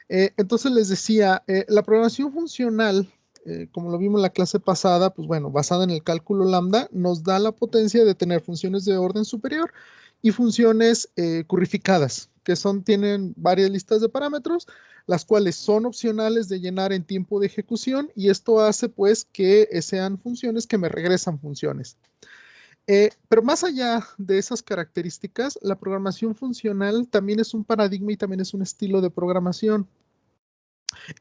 Entonces les decía, la programación funcional, como lo vimos en la clase pasada, pues bueno, basada en el cálculo lambda, nos da la potencia de tener funciones de orden superior y funciones currificadas, que tienen varias listas de parámetros, las cuales son opcionales de llenar en tiempo de ejecución, y esto hace pues que sean funciones que me regresan funciones. Pero más allá de esas características, la programación funcional también es un paradigma y también es un estilo de programación.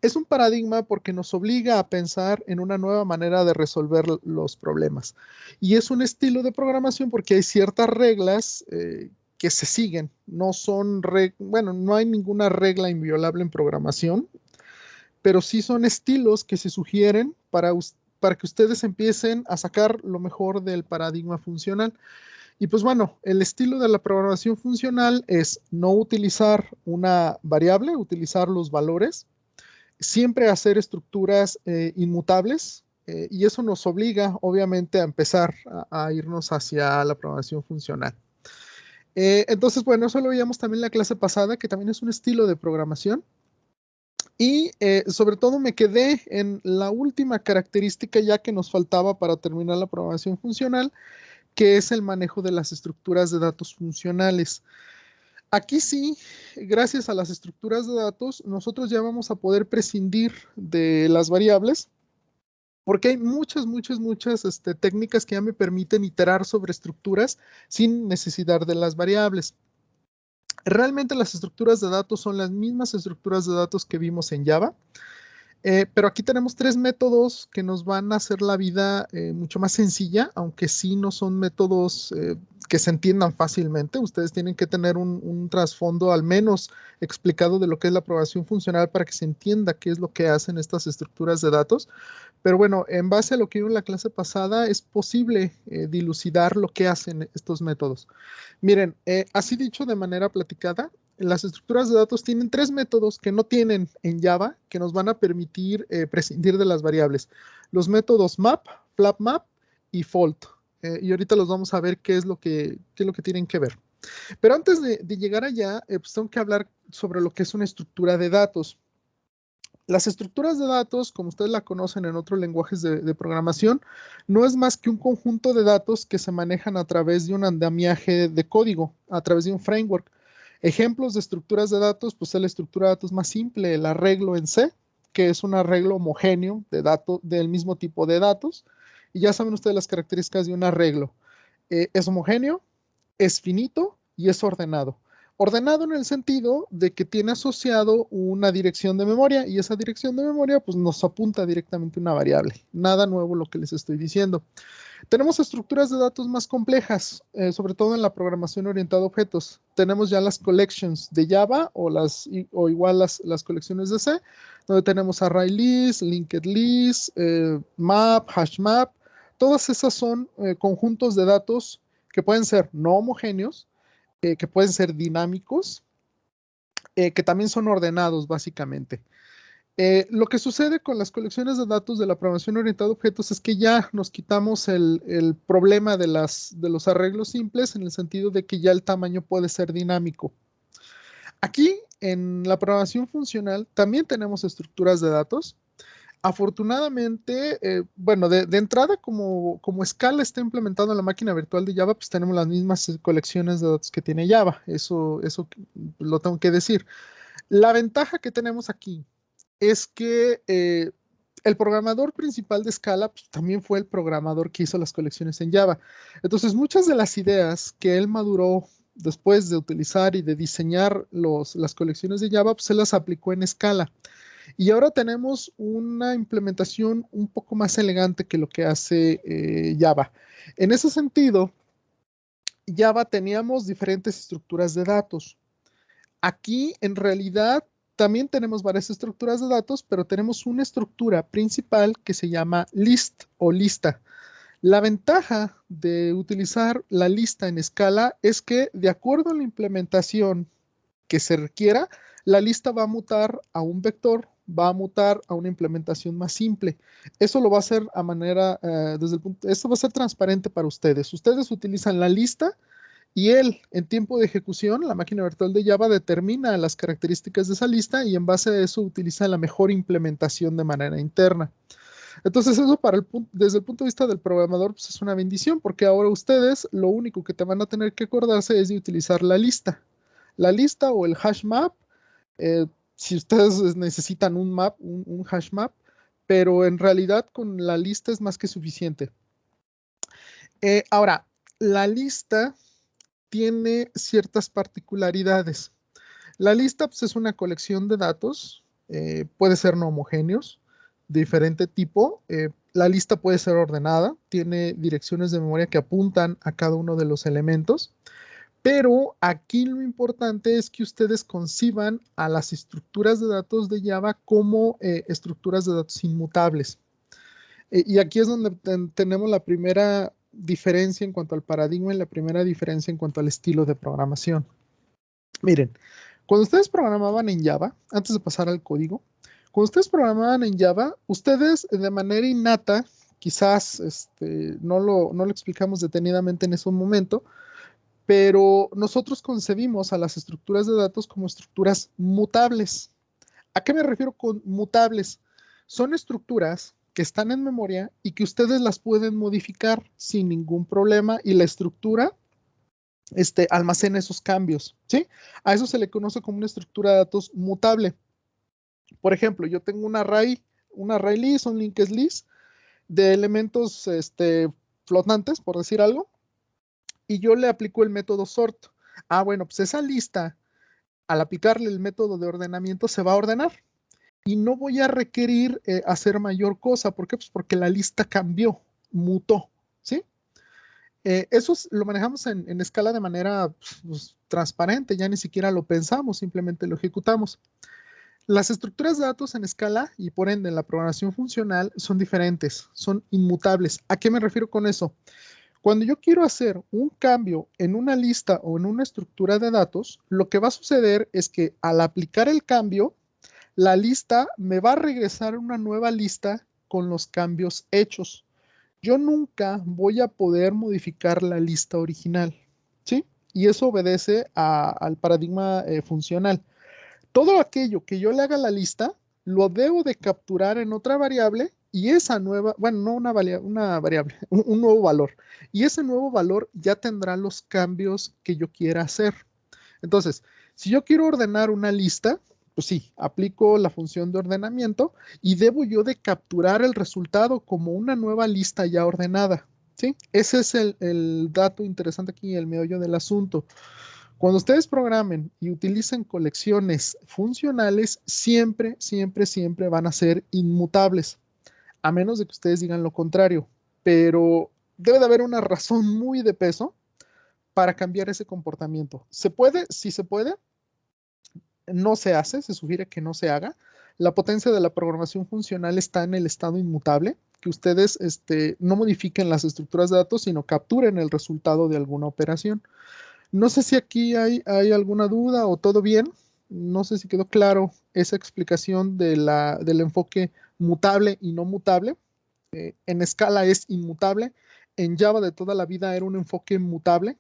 Es un paradigma porque nos obliga a pensar en una nueva manera de resolver los problemas. Y es un estilo de programación porque hay ciertas reglas que se siguen. Bueno, no hay ninguna regla inviolable en programación, pero sí son estilos que se sugieren para que ustedes empiecen a sacar lo mejor del paradigma funcional. Y pues bueno, el estilo de la programación funcional es no utilizar una variable, utilizar los valores, siempre hacer estructuras inmutables, y eso nos obliga obviamente a empezar a irnos hacia la programación funcional. Entonces, bueno, eso lo veíamos también en la clase pasada, que también es un estilo de programación. Y sobre todo me quedé en la última característica ya que nos faltaba para terminar la programación funcional, que es el manejo de las estructuras de datos funcionales. Aquí sí, gracias a las estructuras de datos, nosotros ya vamos a poder prescindir de las variables, porque hay muchas técnicas que ya me permiten iterar sobre estructuras sin necesidad de las variables. Realmente las estructuras de datos son las mismas estructuras de datos que vimos en Java. Pero aquí tenemos tres métodos que nos van a hacer la vida mucho más sencilla, aunque sí no son métodos que se entiendan fácilmente. Ustedes tienen que tener un trasfondo al menos explicado de lo que es la programación funcional para que se entienda qué es lo que hacen estas estructuras de datos. Pero bueno, en base a lo que vimos en la clase pasada, es posible dilucidar lo que hacen estos métodos. Miren, así dicho de manera platicada, las estructuras de datos tienen tres métodos que no tienen en Java, que nos van a permitir prescindir de las variables. Los métodos map, flap map y fold. Y ahorita los vamos a ver qué es lo que tienen que ver. Pero antes de llegar allá, pues tengo que hablar sobre lo que es una estructura de datos. Las estructuras de datos, como ustedes la conocen en otros lenguajes de programación, no es más que un conjunto de datos que se manejan a través de un andamiaje de código, a través de un framework. Ejemplos de estructuras de datos, pues es la estructura de datos más simple, el arreglo en C, que es un arreglo homogéneo de datos del mismo tipo de datos. Y ya saben ustedes las características de un arreglo. Es homogéneo, es finito y es ordenado. Ordenado en el sentido de que tiene asociado una dirección de memoria, y esa dirección de memoria pues nos apunta directamente a una variable. Nada nuevo lo que les estoy diciendo. Tenemos estructuras de datos más complejas, sobre todo en la programación orientada a objetos. Tenemos ya las collections de Java o igual las colecciones de C, donde tenemos array list, linked list, map, hash map. Todas esas son conjuntos de datos que pueden ser no homogéneos, que pueden ser dinámicos, que también son ordenados básicamente. Lo que sucede con las colecciones de datos de la programación orientada a objetos es que ya nos quitamos el problema de los arreglos simples, en el sentido de que ya el tamaño puede ser dinámico. Aquí en la programación funcional también tenemos estructuras de datos. Afortunadamente, bueno, de entrada, como Scala está implementado en la máquina virtual de Java, pues tenemos las mismas colecciones de datos que tiene Java. Eso lo tengo que decir. La ventaja que tenemos aquí es que el programador principal de Scala pues, también fue el programador que hizo las colecciones en Java. Entonces, muchas de las ideas que él maduró después de utilizar y de diseñar las colecciones de Java, pues se las aplicó en Scala. Y ahora tenemos una implementación un poco más elegante que lo que hace Java. En ese sentido, Java teníamos diferentes estructuras de datos. Aquí, en realidad, también tenemos varias estructuras de datos, pero tenemos una estructura principal que se llama list o lista. La ventaja de utilizar la lista en Scala es que, de acuerdo a la implementación que se requiera, la lista va a mutar a un vector, va a mutar a una implementación más simple. Eso lo va a hacer a manera, esto va a ser transparente para ustedes. Ustedes utilizan la lista Y él, en tiempo de ejecución, la máquina virtual de Java determina las características de esa lista y en base a eso utiliza la mejor implementación de manera interna. Entonces eso desde el punto de vista del programador pues es una bendición porque ahora ustedes lo único que te van a tener que acordarse es de utilizar la lista. La lista o el hash map, eh, si ustedes necesitan un map, un hash map, pero en realidad con la lista es más que suficiente. Ahora, la lista tiene ciertas particularidades. La lista pues, es una colección de datos, puede ser no homogéneos, de diferente tipo. La lista puede ser ordenada, tiene direcciones de memoria que apuntan a cada uno de los elementos, pero aquí lo importante es que ustedes conciban a las estructuras de datos de Java como estructuras de datos inmutables. Y aquí es donde tenemos la primera diferencia en cuanto al paradigma y la primera diferencia en cuanto al estilo de programación. Miren, cuando ustedes programaban en Java, antes de pasar al código, cuando ustedes programaban en Java, ustedes de manera innata, quizás no lo explicamos detenidamente en ese momento, pero nosotros concebimos a las estructuras de datos como estructuras mutables. ¿A qué me refiero con mutables? Son estructuras que están en memoria y que ustedes las pueden modificar sin ningún problema y la estructura almacena esos cambios, ¿sí? A eso se le conoce como una estructura de datos mutable. Por ejemplo, yo tengo un array list, un linked list de elementos flotantes, por decir algo, y yo le aplico el método sort. Ah, bueno, pues esa lista, al aplicarle el método de ordenamiento, se va a ordenar y no voy a requerir hacer mayor cosa. ¿Por qué? Pues porque la lista cambió, mutó, ¿sí? Eso lo manejamos en escala de manera pues, transparente, ya ni siquiera lo pensamos, simplemente lo ejecutamos. Las estructuras de datos en escala y por ende en la programación funcional son diferentes, son inmutables. ¿A qué me refiero con eso? Cuando yo quiero hacer un cambio en una lista o en una estructura de datos, lo que va a suceder es que al aplicar el cambio, la lista me va a regresar una nueva lista con los cambios hechos. Yo nunca voy a poder modificar la lista original, ¿sí? Y eso obedece al paradigma funcional. Todo aquello que yo le haga a la lista, lo debo de capturar en otra variable y esa nueva, bueno, no una variable, un nuevo valor. Y ese nuevo valor ya tendrá los cambios que yo quiera hacer. Entonces, si yo quiero ordenar una lista, pues sí, aplico la función de ordenamiento y debo yo de capturar el resultado como una nueva lista ya ordenada, ¿sí? Ese es el dato interesante aquí, el meollo del asunto. Cuando ustedes programen y utilicen colecciones funcionales, siempre, siempre, siempre van a ser inmutables, a menos de que ustedes digan lo contrario. Pero debe de haber una razón muy de peso para cambiar ese comportamiento. ¿Se puede? Sí se puede. No se hace, se sugiere que no se haga. La potencia de la programación funcional está en el estado inmutable, que ustedes no modifiquen las estructuras de datos, sino capturen el resultado de alguna operación. No sé si aquí hay alguna duda o todo bien. No sé si quedó claro esa explicación del enfoque mutable y no mutable. En escala es inmutable. En Java de toda la vida era un enfoque mutable.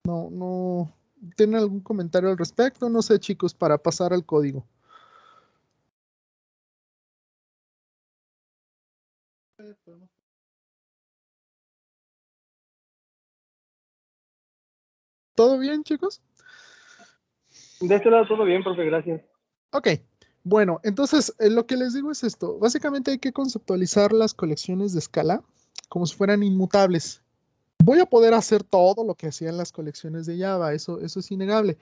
No. ¿Tienen algún comentario al respecto? No sé, chicos, para pasar al código. ¿Todo bien, chicos? De este lado todo bien, profe, gracias. Ok. Bueno, entonces lo que les digo es esto. Básicamente hay que conceptualizar las colecciones de escala como si fueran inmutables. Voy a poder hacer todo lo que hacían las colecciones de Java, eso es innegable.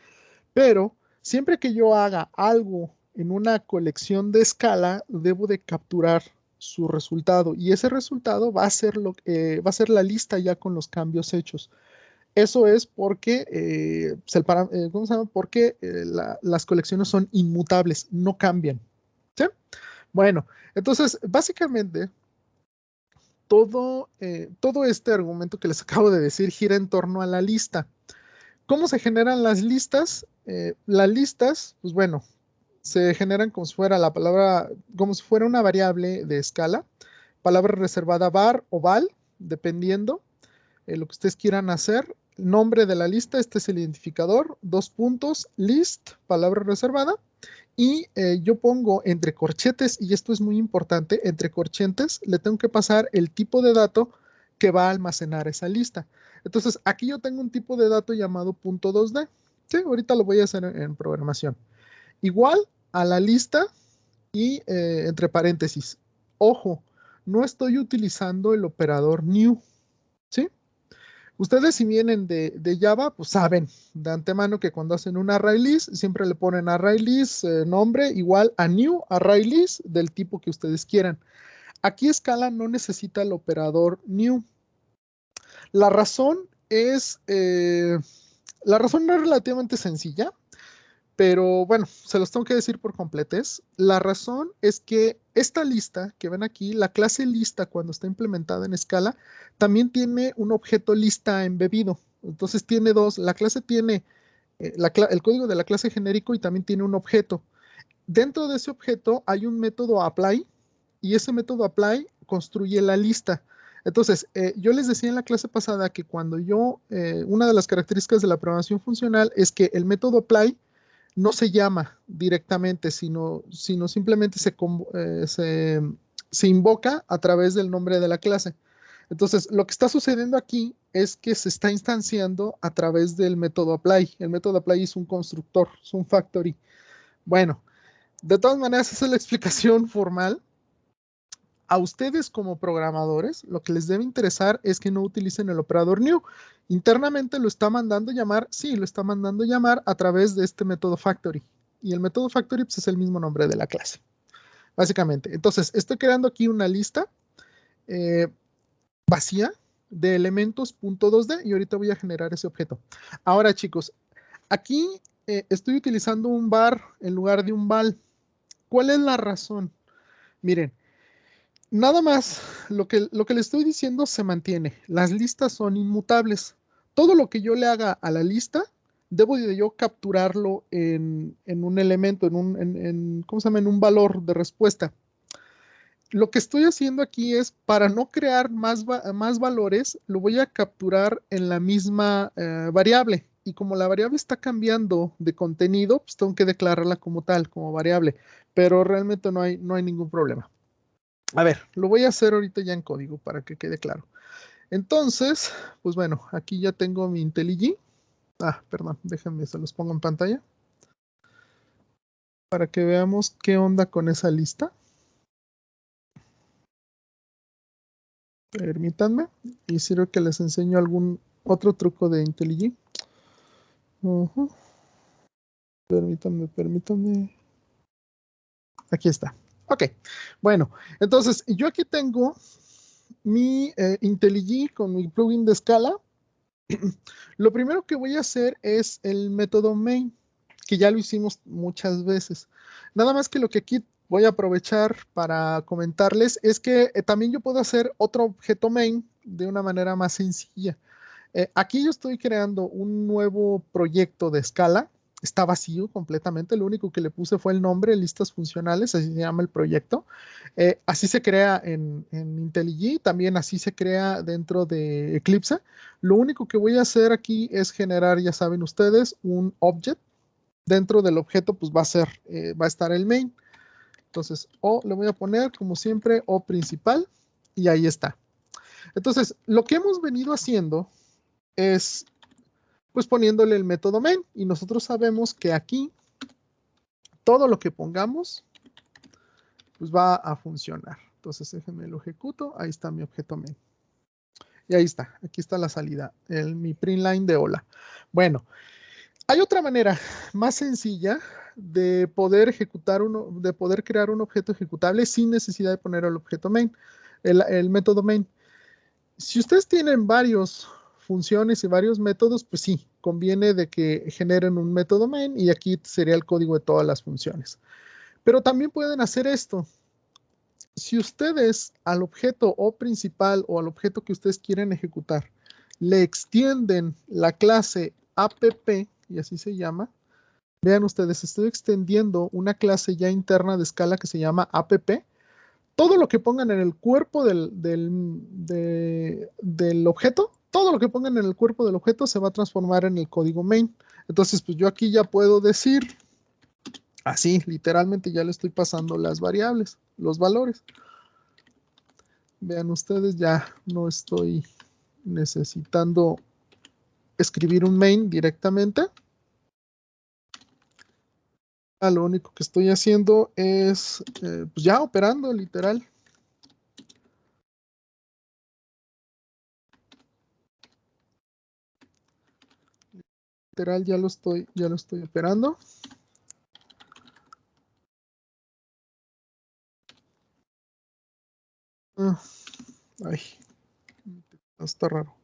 Pero siempre que yo haga algo en una colección de escala, debo de capturar su resultado y ese resultado va a ser va a ser la lista ya con los cambios hechos. Eso es porque, ¿cómo se llama? Porque las colecciones son inmutables, no cambian. ¿Sí? Bueno, entonces, básicamente, todo este argumento que les acabo de decir gira en torno a la lista. ¿Cómo se generan las listas? Las listas, pues bueno, se generan como si fuera la palabra, como si fuera una variable de escala, palabra reservada var o val, dependiendo lo que ustedes quieran hacer. nombre de la lista, este es el identificador, 2 puntos, list, palabra reservada, y yo pongo entre corchetes, y esto es muy importante, entre corchetes le tengo que pasar el tipo de dato que va a almacenar esa lista. Entonces, aquí yo tengo un tipo de dato llamado punto 2D. Sí, ahorita lo voy a hacer en programación. Igual a la lista y entre paréntesis. Ojo, no estoy utilizando el operador new, ¿sí? Ustedes si vienen de Java, pues saben de antemano que cuando hacen un array list, siempre le ponen array list nombre igual a new array list del tipo que ustedes quieran. Aquí Scala no necesita el operador new. La razón es, la razón no es relativamente sencilla, pero bueno, se los tengo que decir por completes. La razón es que esta lista que ven aquí, la clase lista cuando está implementada en Scala, también tiene un objeto lista embebido. Entonces tiene dos, la clase tiene el código de la clase genérico y también tiene un objeto. Dentro de ese objeto hay un método apply y ese método apply construye la lista. Entonces, yo les decía en la clase pasada que una de las características de la programación funcional es que el método apply no se llama directamente, sino simplemente se invoca a través del nombre de la clase. Entonces, lo que está sucediendo aquí es que se está instanciando a través del método apply. El método apply es un constructor, es un factory. Bueno, de todas maneras, esa es la explicación formal. A ustedes como programadores, lo que les debe interesar es que no utilicen el operador new. Internamente lo está mandando llamar, sí, lo está mandando llamar a través de este método factory. Y el método factory pues, es el mismo nombre de la clase, básicamente. Entonces, estoy creando aquí una lista vacía de elementos .2D y ahorita voy a generar ese objeto. Ahora, chicos, aquí estoy utilizando un var en lugar de un val. ¿Cuál es la razón? Miren, nada más, lo que le estoy diciendo se mantiene. Las listas son inmutables. Todo lo que yo le haga a la lista, debo de yo capturarlo en un elemento, ¿cómo se llama? En un valor de respuesta. Lo que estoy haciendo aquí es, para no crear más valores, lo voy a capturar en la misma variable. Y como la variable está cambiando de contenido, pues tengo que declararla como tal, como variable. Pero realmente no hay ningún problema. A ver, lo voy a hacer ahorita ya en código para que quede claro. Entonces, pues bueno, aquí ya tengo mi IntelliJ. Perdón, déjenme, se los pongo en pantalla. Para que veamos qué onda con esa lista. Permítanme. Y sirve que les enseño algún otro truco de IntelliJ. Permítanme. Aquí está. Ok. Bueno, entonces yo aquí tengo mi IntelliJ con mi plugin de Scala. Lo primero que voy a hacer es el método main, que ya lo hicimos muchas veces. Nada más que lo que aquí voy a aprovechar para comentarles es que también yo puedo hacer otro objeto main de una manera más sencilla. Aquí yo estoy creando un nuevo proyecto de Scala. Está vacío completamente. Lo único que le puse fue el nombre, listas funcionales, así se llama el proyecto. Así se crea en IntelliJ, también así se crea dentro de Eclipse. Lo único que voy a hacer aquí es generar, ya saben ustedes, un object. Dentro del objeto, pues va a estar el main. Entonces, O le voy a poner, como siempre, O principal, y ahí está. Entonces, lo que hemos venido haciendo es pues poniéndole el método main y nosotros sabemos que aquí todo lo que pongamos pues va a funcionar. Entonces déjenme lo ejecuto, ahí está mi objeto main. Y ahí está, aquí está la salida, mi print line de hola. Bueno, hay otra manera más sencilla de poder de poder crear un objeto ejecutable sin necesidad de poner el objeto main, el método main. Si ustedes tienen varios funciones y varios métodos, pues sí, conviene de que generen un método main y aquí sería el código de todas las funciones. Pero también pueden hacer esto. Si ustedes al objeto o principal o al objeto que ustedes quieren ejecutar le extienden la clase app, y así se llama, vean ustedes, estoy extendiendo una clase ya interna de Scala que se llama app. Todo lo que pongan en el cuerpo del objeto todo lo que pongan en el cuerpo del objeto se va a transformar en el código main. Entonces, pues yo aquí ya puedo decir, así, literalmente ya le estoy pasando las variables, los valores. Vean ustedes, ya no estoy necesitando escribir un main directamente. Lo único que estoy haciendo es, pues ya operando, literal. Literal, ya lo estoy operando. Ay, está raro.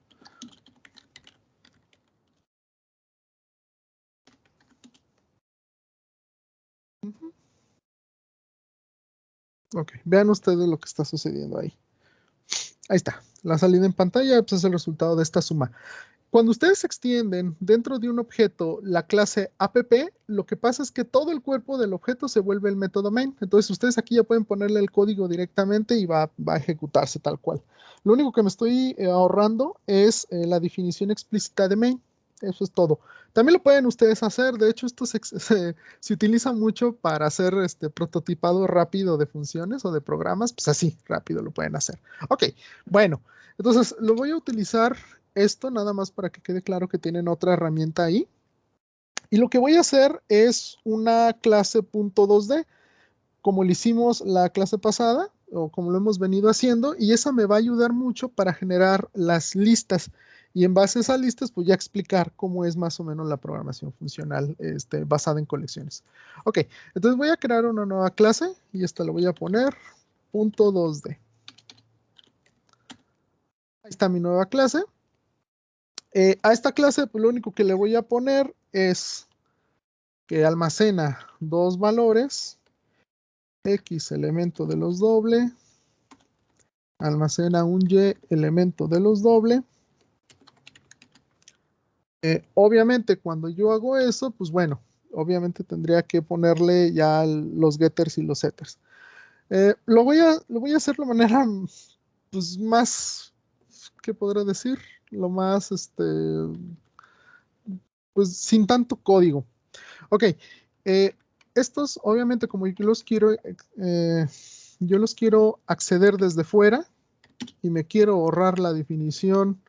Ok, vean ustedes lo que está sucediendo ahí. Ahí está, la salida en pantalla pues, es el resultado de esta suma. Cuando ustedes extienden dentro de un objeto la clase app, lo que pasa es que todo el cuerpo del objeto se vuelve el método main. Entonces ustedes aquí ya pueden ponerle el código directamente y va a ejecutarse tal cual. Lo único que me estoy ahorrando es la definición explícita de main. Eso es todo. También lo pueden ustedes hacer. De hecho, esto se utiliza mucho para hacer prototipado rápido de funciones o de programas. Pues así, rápido lo pueden hacer. Ok, bueno. Entonces, lo voy a utilizar esto nada más para que quede claro que tienen otra herramienta ahí. Y lo que voy a hacer es una clase .2D, como lo hicimos la clase pasada, o como lo hemos venido haciendo, y esa me va a ayudar mucho para generar las listas. Y en base a esas listas, pues ya explicar cómo es más o menos la programación funcional basada en colecciones. Ok, entonces voy a crear una nueva clase y esta lo voy a poner .2D. Ahí está mi nueva clase. A esta clase, pues, lo único que le voy a poner es que almacena dos valores, X elemento de los doble, almacena un Y elemento de los doble. Obviamente, cuando yo hago eso, pues bueno, obviamente tendría que ponerle ya los getters y los setters. Lo voy a hacer de manera, pues, más, ¿qué podré decir? Lo más, pues, sin tanto código. Ok, estos obviamente como yo los quiero acceder desde fuera y me quiero ahorrar la definición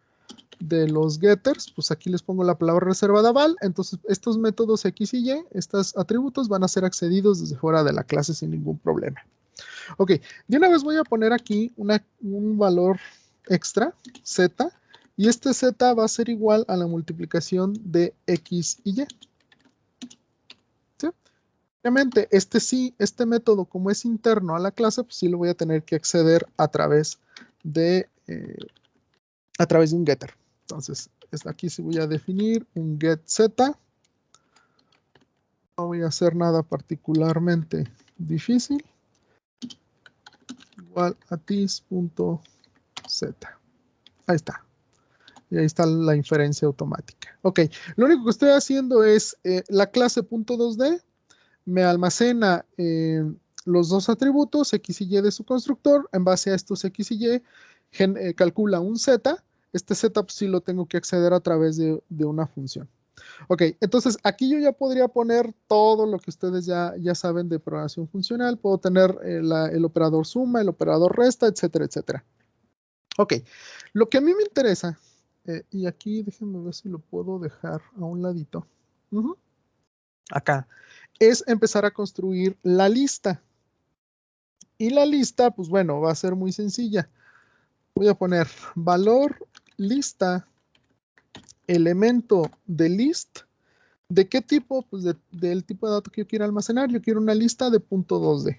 de los getters, pues aquí les pongo la palabra reservada val, entonces estos métodos X y Y, estos atributos van a ser accedidos desde fuera de la clase sin ningún problema. Ok, de una vez voy a poner aquí un valor extra, Z, y este Z va a ser igual a la multiplicación de X y Y. ¿Sí? Obviamente, este método, como es interno a la clase, pues sí lo voy a tener que acceder a través de un getter. Entonces, aquí sí voy a definir un getZ. No voy a hacer nada particularmente difícil. Igual a this.z. Ahí está. Y ahí está la inferencia automática. Ok, lo único que estoy haciendo es la clase .2D me almacena los dos atributos X y Y de su constructor. En base a estos X y Y, calcula un Z. Este Z pues, sí lo tengo que acceder a través de una función. Ok, entonces aquí yo ya podría poner todo lo que ustedes ya saben de programación funcional. Puedo tener el operador suma, el operador resta, etcétera, etcétera. Ok, lo que a mí me interesa, y aquí déjenme ver si lo puedo dejar a un ladito. Acá, es empezar a construir la lista. Y la lista, pues bueno, va a ser muy sencilla. Voy a poner valor lista elemento de list. ¿De qué tipo? Pues del tipo de dato que yo quiero almacenar. Yo quiero una lista de .2D.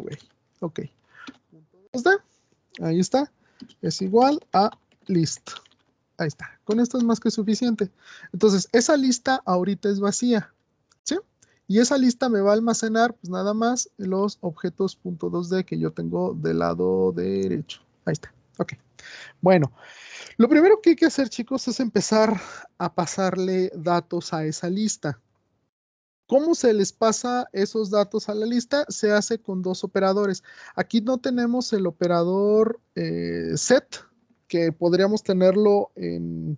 Güey. Ok. .2D. Ahí está. Es igual a list. Ahí está. Con esto es más que suficiente. Entonces, esa lista ahorita es vacía. ¿Sí? Y esa lista me va a almacenar pues nada más los objetos .2D que yo tengo del lado derecho. Ahí está. Ok. Bueno, lo primero que hay que hacer, chicos, es empezar a pasarle datos a esa lista. ¿Cómo se les pasa esos datos a la lista? Se hace con dos operadores. Aquí no tenemos el operador set, que podríamos tenerlo en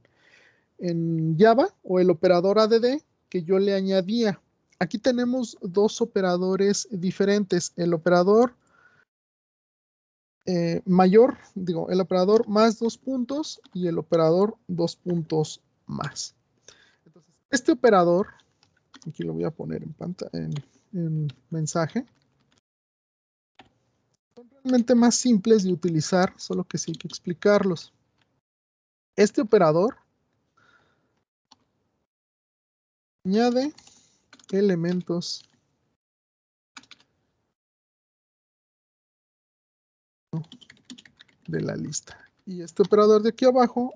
Java, o el operador ADD que yo le añadía. Aquí tenemos dos operadores diferentes, el operador mayor, digo, el operador más 2 puntos y el operador 2 puntos más. Entonces, este operador, aquí lo voy a poner en pantalla, en mensaje, son realmente más simples de utilizar, solo que sí hay que explicarlos. Este operador añade elementos de la lista. Y este operador de aquí abajo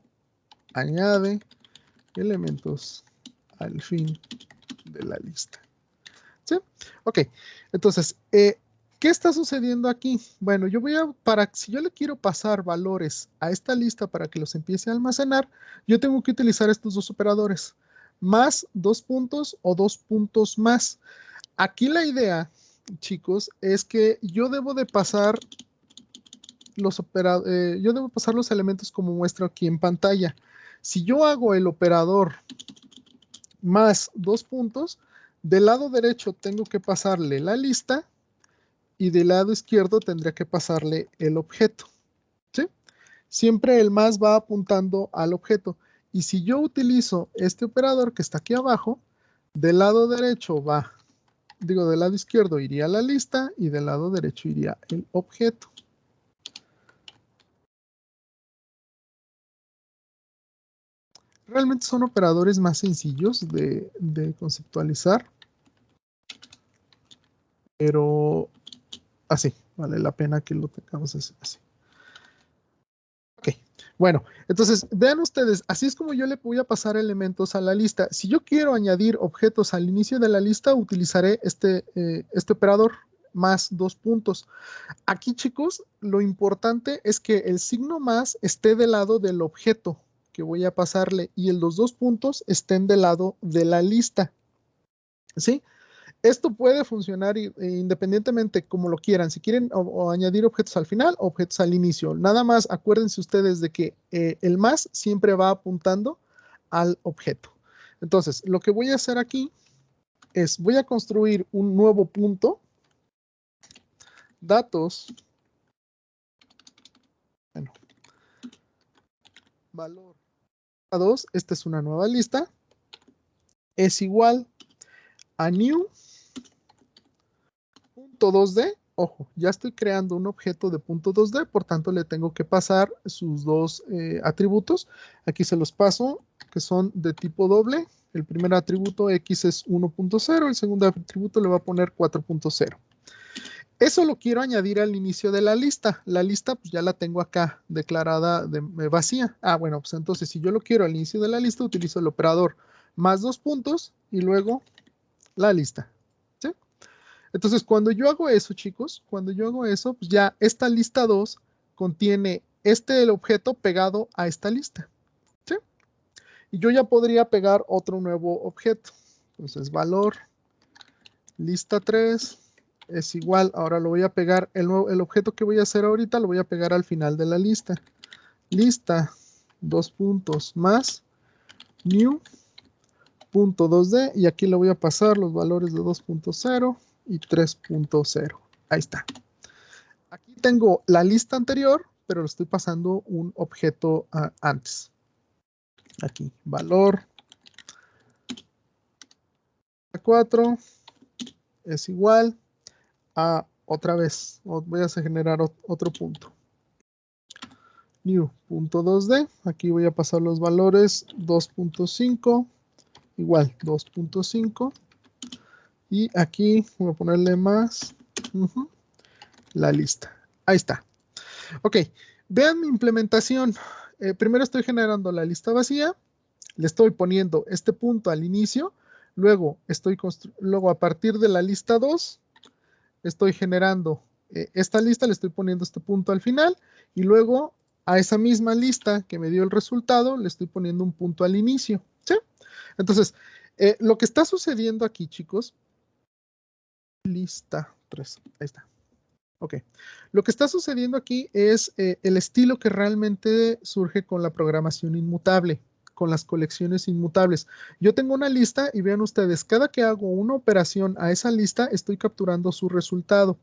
añade elementos al fin de la lista. ¿Sí? Ok, entonces, ¿qué está sucediendo aquí? Bueno, si yo le quiero pasar valores a esta lista para que los empiece a almacenar, yo tengo que utilizar estos dos operadores, más 2 puntos o 2 puntos más. Aquí la idea, chicos, es que yo debo de pasar los elementos como muestro aquí en pantalla. Si yo hago el operador más 2 puntos, del lado derecho tengo que pasarle la lista y del lado izquierdo tendría que pasarle el objeto. ¿Sí? Siempre el más va apuntando al objeto. Y si yo utilizo este operador que está aquí abajo, del lado derecho del lado izquierdo iría la lista y del lado derecho iría el objeto. Realmente son operadores más sencillos de conceptualizar, pero así, vale la pena que lo tengamos así. Ok, bueno, entonces vean ustedes, así es como yo le voy a pasar elementos a la lista. Si yo quiero añadir objetos al inicio de la lista, utilizaré este operador más 2 puntos. Aquí, chicos, lo importante es que el signo más esté del lado del objeto que voy a pasarle y los 2 puntos estén del lado de la lista. ¿Sí? Esto puede funcionar independientemente como lo quieran. Si quieren o añadir objetos al final o objetos al inicio. Nada más acuérdense ustedes de que el más siempre va apuntando al objeto. Entonces, lo que voy a hacer aquí es voy a construir un nuevo punto. Datos. Bueno. Valor 2. Esta es una nueva lista. Es igual a new punto 2D. Ojo, ya estoy creando un objeto de punto 2D, por tanto le tengo que pasar sus dos atributos. Aquí se los paso, que son de tipo doble. El primer atributo X es 1.0, el segundo atributo le va a poner 4.0. Eso lo quiero añadir al inicio de la lista. La lista pues ya la tengo acá declarada vacía. Bueno, pues entonces si yo lo quiero al inicio de la lista, utilizo el operador más 2 puntos y luego la lista. ¿Sí? Entonces, cuando yo hago eso, chicos, cuando yo hago eso, pues ya esta lista 2 contiene el objeto pegado a esta lista. ¿Sí? Y yo ya podría pegar otro nuevo objeto. Entonces, valor lista 3 es igual. Ahora lo voy a pegar, el objeto que voy a hacer ahorita lo voy a pegar al final de la lista. Lista 2 puntos más new punto 2D y aquí le voy a pasar los valores de 2.0 y 3.0. Ahí está. Aquí tengo la lista anterior, pero le estoy pasando un objeto antes. Aquí, valor 4 es igual a otra vez. Voy a generar otro punto. New punto 2D. Aquí voy a pasar los valores 2.5 igual 2.5 y aquí voy a ponerle más la lista. Ahí está. Ok, vean mi implementación. Primero estoy generando la lista vacía, le estoy poniendo este punto al inicio, luego a partir de la lista 2 estoy generando esta lista, le estoy poniendo este punto al final y luego a esa misma lista que me dio el resultado le estoy poniendo un punto al inicio. ¿Sí? Entonces, lo que está sucediendo aquí, chicos, lista 3, ahí está. Ok. Lo que está sucediendo aquí es el estilo que realmente surge con la programación inmutable, con las colecciones inmutables. Yo tengo una lista y vean ustedes, cada que hago una operación a esa lista, estoy capturando su resultado.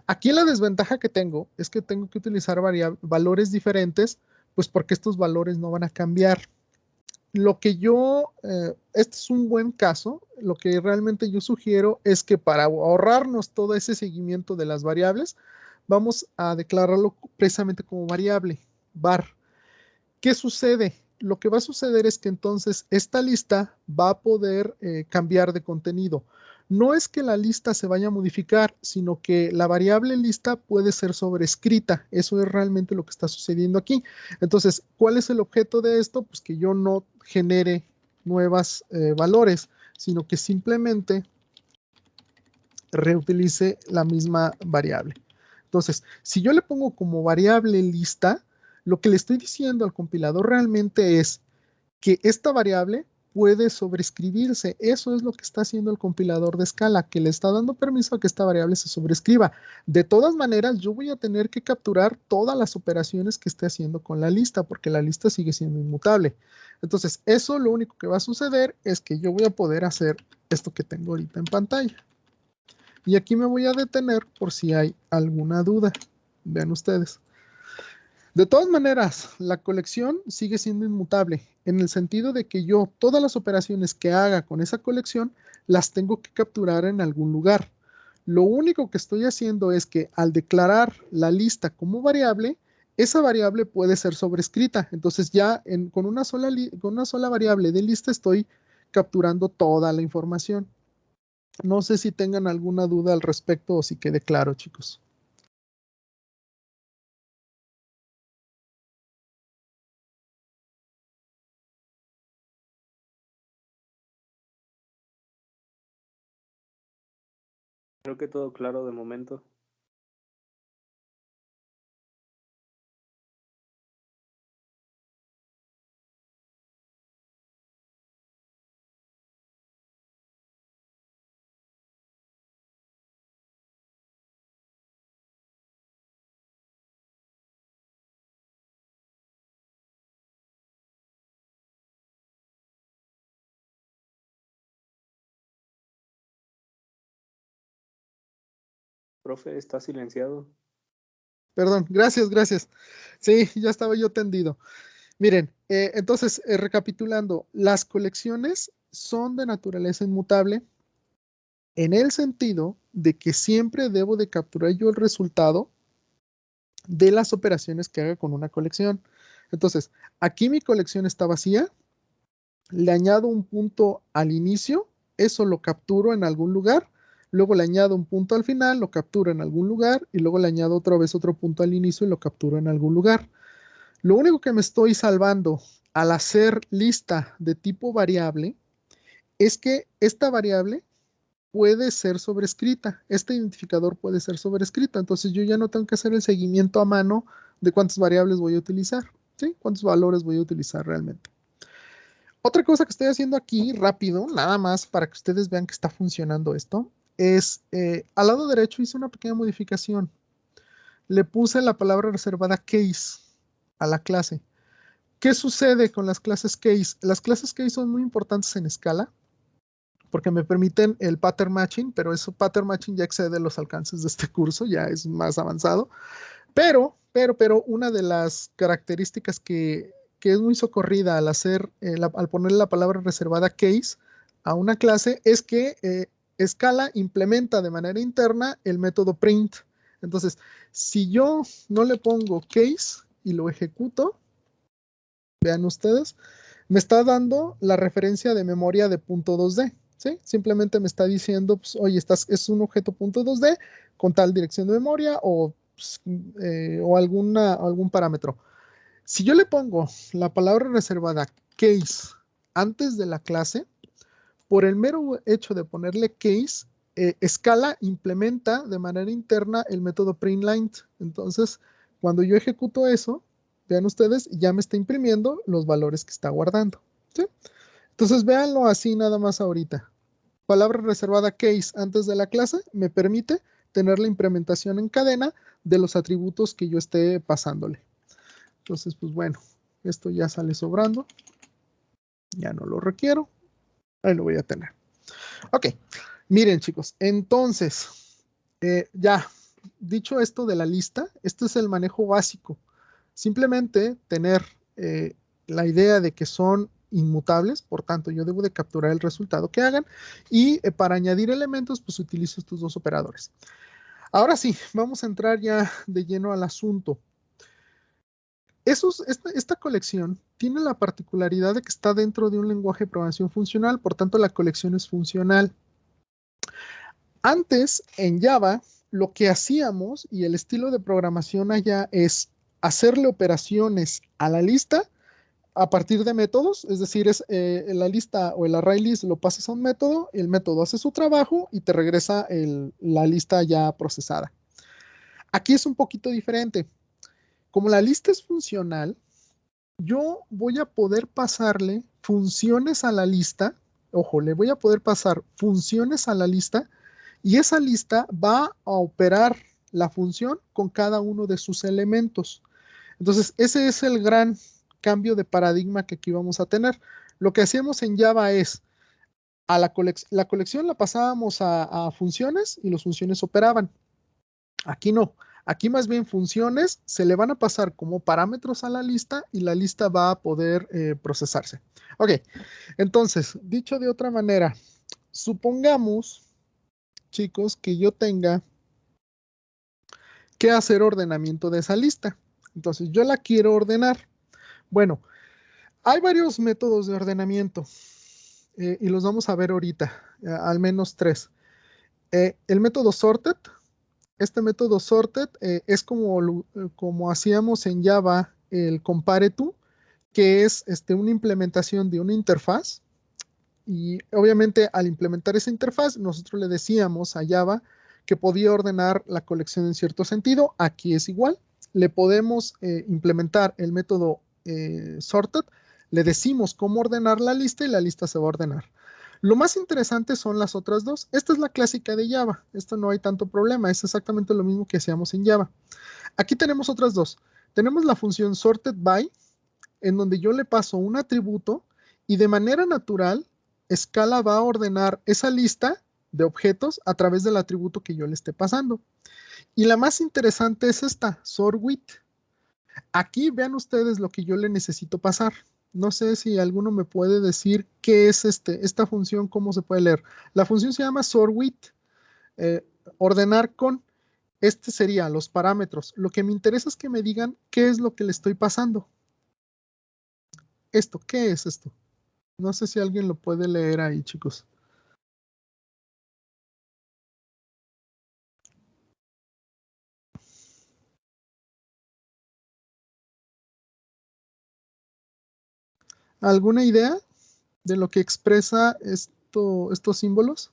Aquí la desventaja que tengo es que tengo que utilizar valores diferentes, pues porque estos valores no van a cambiar. Lo que este es un buen caso, lo que realmente yo sugiero es que para ahorrarnos todo ese seguimiento de las variables, vamos a declararlo precisamente como variable, var. ¿Qué sucede? Lo que va a suceder es que entonces esta lista va a poder cambiar de contenido. No es que la lista se vaya a modificar, sino que la variable lista puede ser sobrescrita. Eso es realmente lo que está sucediendo aquí. Entonces, ¿cuál es el objeto de esto? Pues que yo no genere nuevos valores, sino que simplemente reutilice la misma variable. Entonces, si yo le pongo como variable lista, lo que le estoy diciendo al compilador realmente es que esta variable puede sobreescribirse. Eso es lo que está haciendo el compilador de Scala, que le está dando permiso a que esta variable se sobreescriba. De todas maneras, yo voy a tener que capturar todas las operaciones que esté haciendo con la lista, porque la lista sigue siendo inmutable. Entonces, eso lo único que va a suceder es que yo voy a poder hacer esto que tengo ahorita en pantalla. Y aquí me voy a detener por si hay alguna duda. Vean ustedes. De todas maneras, la colección sigue siendo inmutable en el sentido de que yo todas las operaciones que haga con esa colección las tengo que capturar en algún lugar. Lo único que estoy haciendo es que al declarar la lista como variable, esa variable puede ser sobrescrita. Entonces ya con una sola variable de lista estoy capturando toda la información. No sé si tengan alguna duda al respecto o si quede claro, chicos. Creo que todo claro de momento. Profe, está silenciado. Perdón, gracias. Sí, ya estaba yo tendido. Miren, entonces, recapitulando, las colecciones son de naturaleza inmutable en el sentido de que siempre debo de capturar yo el resultado de las operaciones que haga con una colección. Entonces, aquí mi colección está vacía, le añado un punto al inicio, eso lo capturo en algún lugar, luego le añado un punto al final, lo capturo en algún lugar y luego le añado otra vez otro punto al inicio y lo capturo en algún lugar. Lo único que me estoy salvando al hacer lista de tipo variable es que esta variable puede ser sobrescrita. Este identificador puede ser sobrescrito. Entonces yo ya no tengo que hacer el seguimiento a mano de cuántas variables voy a utilizar, ¿sí? Cuántos valores voy a utilizar realmente. Otra cosa que estoy haciendo aquí rápido, nada más para que ustedes vean que está funcionando esto, es al lado derecho hice una pequeña modificación. Le puse la palabra reservada case a la clase. ¿Qué sucede con las clases case? Las clases case son muy importantes en Scala porque me permiten el pattern matching, pero eso pattern matching ya excede los alcances de este curso, ya es más avanzado. Pero una de las características que es muy socorrida al al ponerle la palabra reservada case a una clase es que Scala implementa de manera interna el método print. Entonces, si yo no le pongo case y lo ejecuto, vean ustedes, me está dando la referencia de memoria de punto 2D, ¿sí? Simplemente me está diciendo, pues, oye, es un objeto punto 2D con tal dirección de memoria pues, o algún parámetro. Si yo le pongo la palabra reservada case antes de la clase, por el mero hecho de ponerle case, Scala implementa de manera interna el método printline. Entonces, cuando yo ejecuto eso, vean ustedes, ya me está imprimiendo los valores que está guardando, ¿sí? Entonces, véanlo así nada más ahorita. Palabra reservada case antes de la clase me permite tener la implementación en cadena de los atributos que yo esté pasándole. Entonces, pues bueno, esto ya sale sobrando. Ya no lo requiero. Ahí lo voy a tener. Ok, miren chicos, entonces, ya dicho esto de la lista, este es el manejo básico. Simplemente tener la idea de que son inmutables, por tanto yo debo de capturar el resultado que hagan y para añadir elementos pues utilizo estos dos operadores. Ahora sí, vamos a entrar ya de lleno al asunto. Esta colección tiene la particularidad de que está dentro de un lenguaje de programación funcional, por tanto la colección es funcional. Antes, en Java, lo que hacíamos y el estilo de programación allá es hacerle operaciones a la lista a partir de métodos, es decir, la lista o el array list lo pasas a un método, el método hace su trabajo y te regresa la lista ya procesada. Aquí es un poquito diferente. Como la lista es funcional, yo voy a poder pasarle funciones a la lista, ojo, le voy a poder pasar funciones a la lista y esa lista va a operar la función con cada uno de sus elementos. Entonces, ese es el gran cambio de paradigma que aquí vamos a tener. Lo que hacíamos en Java es, la colección la pasábamos a funciones y las funciones operaban. Aquí no. Aquí más bien funciones se le van a pasar como parámetros a la lista y la lista va a poder procesarse. Ok, entonces, dicho de otra manera, supongamos, chicos, que yo tenga que hacer ordenamiento de esa lista. Entonces, yo la quiero ordenar. Bueno, hay varios métodos de ordenamiento y los vamos a ver ahorita, al menos tres. El método sorted. Este método sorted es como hacíamos en Java el compare_to, que es una implementación de una interfaz. Y obviamente al implementar esa interfaz, nosotros le decíamos a Java que podía ordenar la colección en cierto sentido. Aquí es igual. Le podemos implementar el método sorted. Le decimos cómo ordenar la lista y la lista se va a ordenar. Lo más interesante son las otras dos. Esta es la clásica de Java. Esto no hay tanto problema. Es exactamente lo mismo que hacíamos en Java. Aquí tenemos otras dos. Tenemos la función sorted by, en donde yo le paso un atributo y de manera natural, Scala va a ordenar esa lista de objetos a través del atributo que yo le esté pasando. Y la más interesante es esta, sort with. Aquí vean ustedes lo que yo le necesito pasar. No sé si alguno me puede decir qué es esta función, cómo se puede leer. La función se llama sort with, ordenar con. Este sería los parámetros. Lo que me interesa es que me digan qué es lo que le estoy pasando. Esto, ¿qué es esto? No sé si alguien lo puede leer ahí, chicos. ¿Alguna idea de lo que expresa estos símbolos?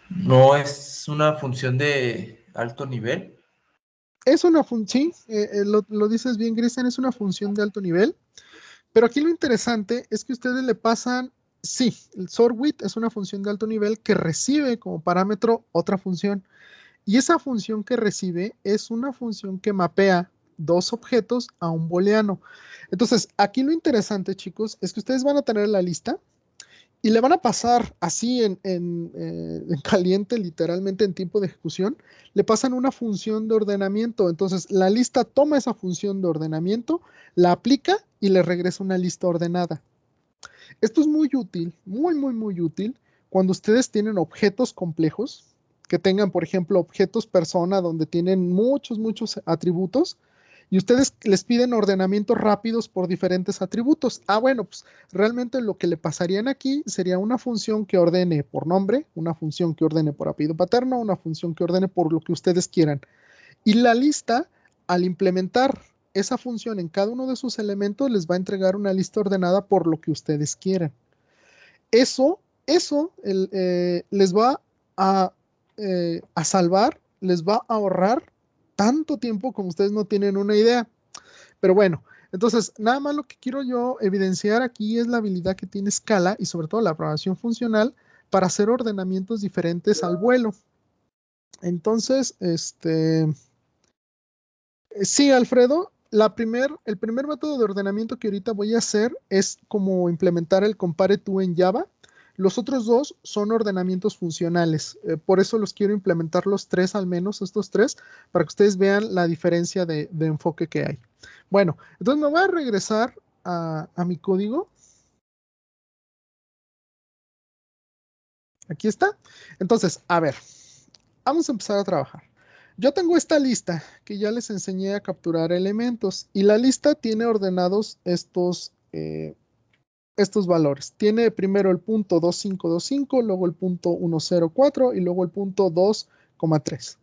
¿No es una función de alto nivel? Es una función, sí, lo dices bien, Cristian, es una función de alto nivel. Pero aquí lo interesante es que ustedes le pasan, sí, el sort with es una función de alto nivel que recibe como parámetro otra función. Y esa función que recibe es una función que mapea dos objetos a un booleano. Entonces, aquí lo interesante, chicos, es que ustedes van a tener la lista y le van a pasar así en caliente, literalmente en tiempo de ejecución, le pasan una función de ordenamiento. Entonces, la lista toma esa función de ordenamiento, la aplica y le regresa una lista ordenada. Esto es muy útil, muy, muy, muy útil cuando ustedes tienen objetos complejos, que tengan, por ejemplo, objetos persona donde tienen muchos, muchos atributos y ustedes les piden ordenamientos rápidos por diferentes atributos. Bueno, pues realmente lo que le pasarían aquí sería una función que ordene por nombre, una función que ordene por apellido paterno, una función que ordene por lo que ustedes quieran. Y la lista, al implementar esa función en cada uno de sus elementos, les va a entregar una lista ordenada por lo que ustedes quieran. Eso les va a salvar les va a ahorrar tanto tiempo como ustedes no tienen una idea. Pero bueno, entonces nada más lo que quiero yo evidenciar aquí es la habilidad que tiene Scala y sobre todo la programación funcional para hacer ordenamientos diferentes al vuelo. Entonces, sí, Alfredo, el primer método de ordenamiento que ahorita voy a hacer es como implementar el compare to en Java. Los otros dos son ordenamientos funcionales. Por eso los quiero implementar los tres, al menos estos tres, para que ustedes vean la diferencia de enfoque que hay. Bueno, entonces me voy a regresar a mi código. Aquí está. Entonces, a ver, vamos a empezar a trabajar. Yo tengo esta lista que ya les enseñé a capturar elementos y la lista tiene ordenados estos valores. Tiene primero el punto 2525, luego el punto 104 y luego el punto 2,3.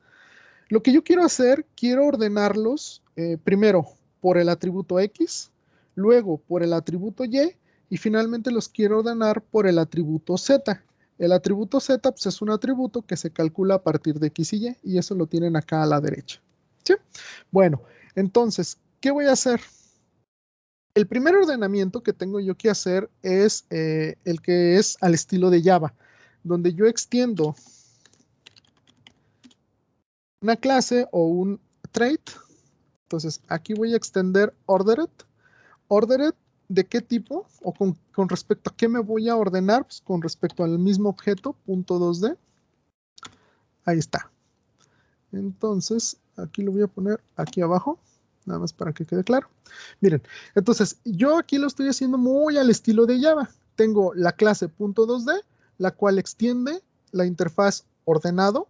Lo que yo quiero hacer, quiero ordenarlos primero por el atributo X, luego por el atributo y finalmente los quiero ordenar por el atributo Z. El atributo Z pues, es un atributo que se calcula a partir de X y eso lo tienen acá a la derecha. ¿Sí? Bueno, entonces, ¿qué voy a hacer? El primer ordenamiento que tengo yo que hacer es el que es al estilo de Java, donde yo extiendo una clase o un trait. Entonces, aquí voy a extender ordered. Ordered, ¿de qué tipo? O con respecto a qué me voy a ordenar, pues con respecto al mismo objeto, punto 2D. Ahí está. Entonces, aquí lo voy a poner aquí abajo, nada más para que quede claro. Miren, entonces, yo aquí lo estoy haciendo muy al estilo de Java. Tengo la clase punto 2D, la cual extiende la interfaz ordenado.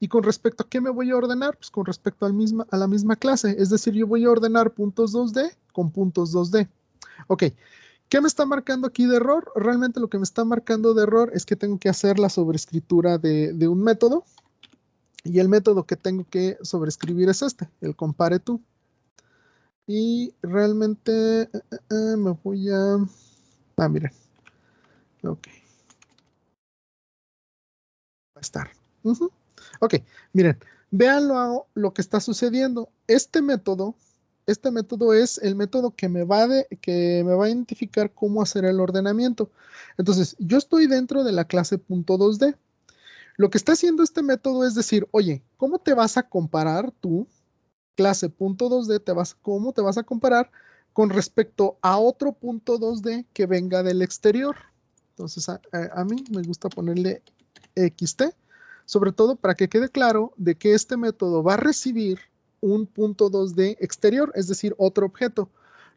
Y con respecto a qué me voy a ordenar, pues con respecto a la misma clase. Es decir, yo voy a ordenar puntos 2D con puntos 2D. Ok, ¿qué me está marcando aquí de error? Realmente lo que me está marcando de error es que tengo que hacer la sobrescritura de un método. Y el método que tengo que sobreescribir es el compare to. Y realmente me voy a... Ah, miren. Ok. Va a estar. Ok, miren. Vean lo que está sucediendo. Este método es el método que que me va a identificar cómo hacer el ordenamiento. Entonces, yo estoy dentro de la clase .2D. Lo que está haciendo este método es decir, oye, ¿cómo te vas a comparar tú clase punto 2D, ¿cómo te vas a comparar con respecto a otro punto 2D que venga del exterior? Entonces, a mí me gusta ponerle XT, sobre todo para que quede claro de que este método va a recibir un punto 2D exterior, es decir, otro objeto.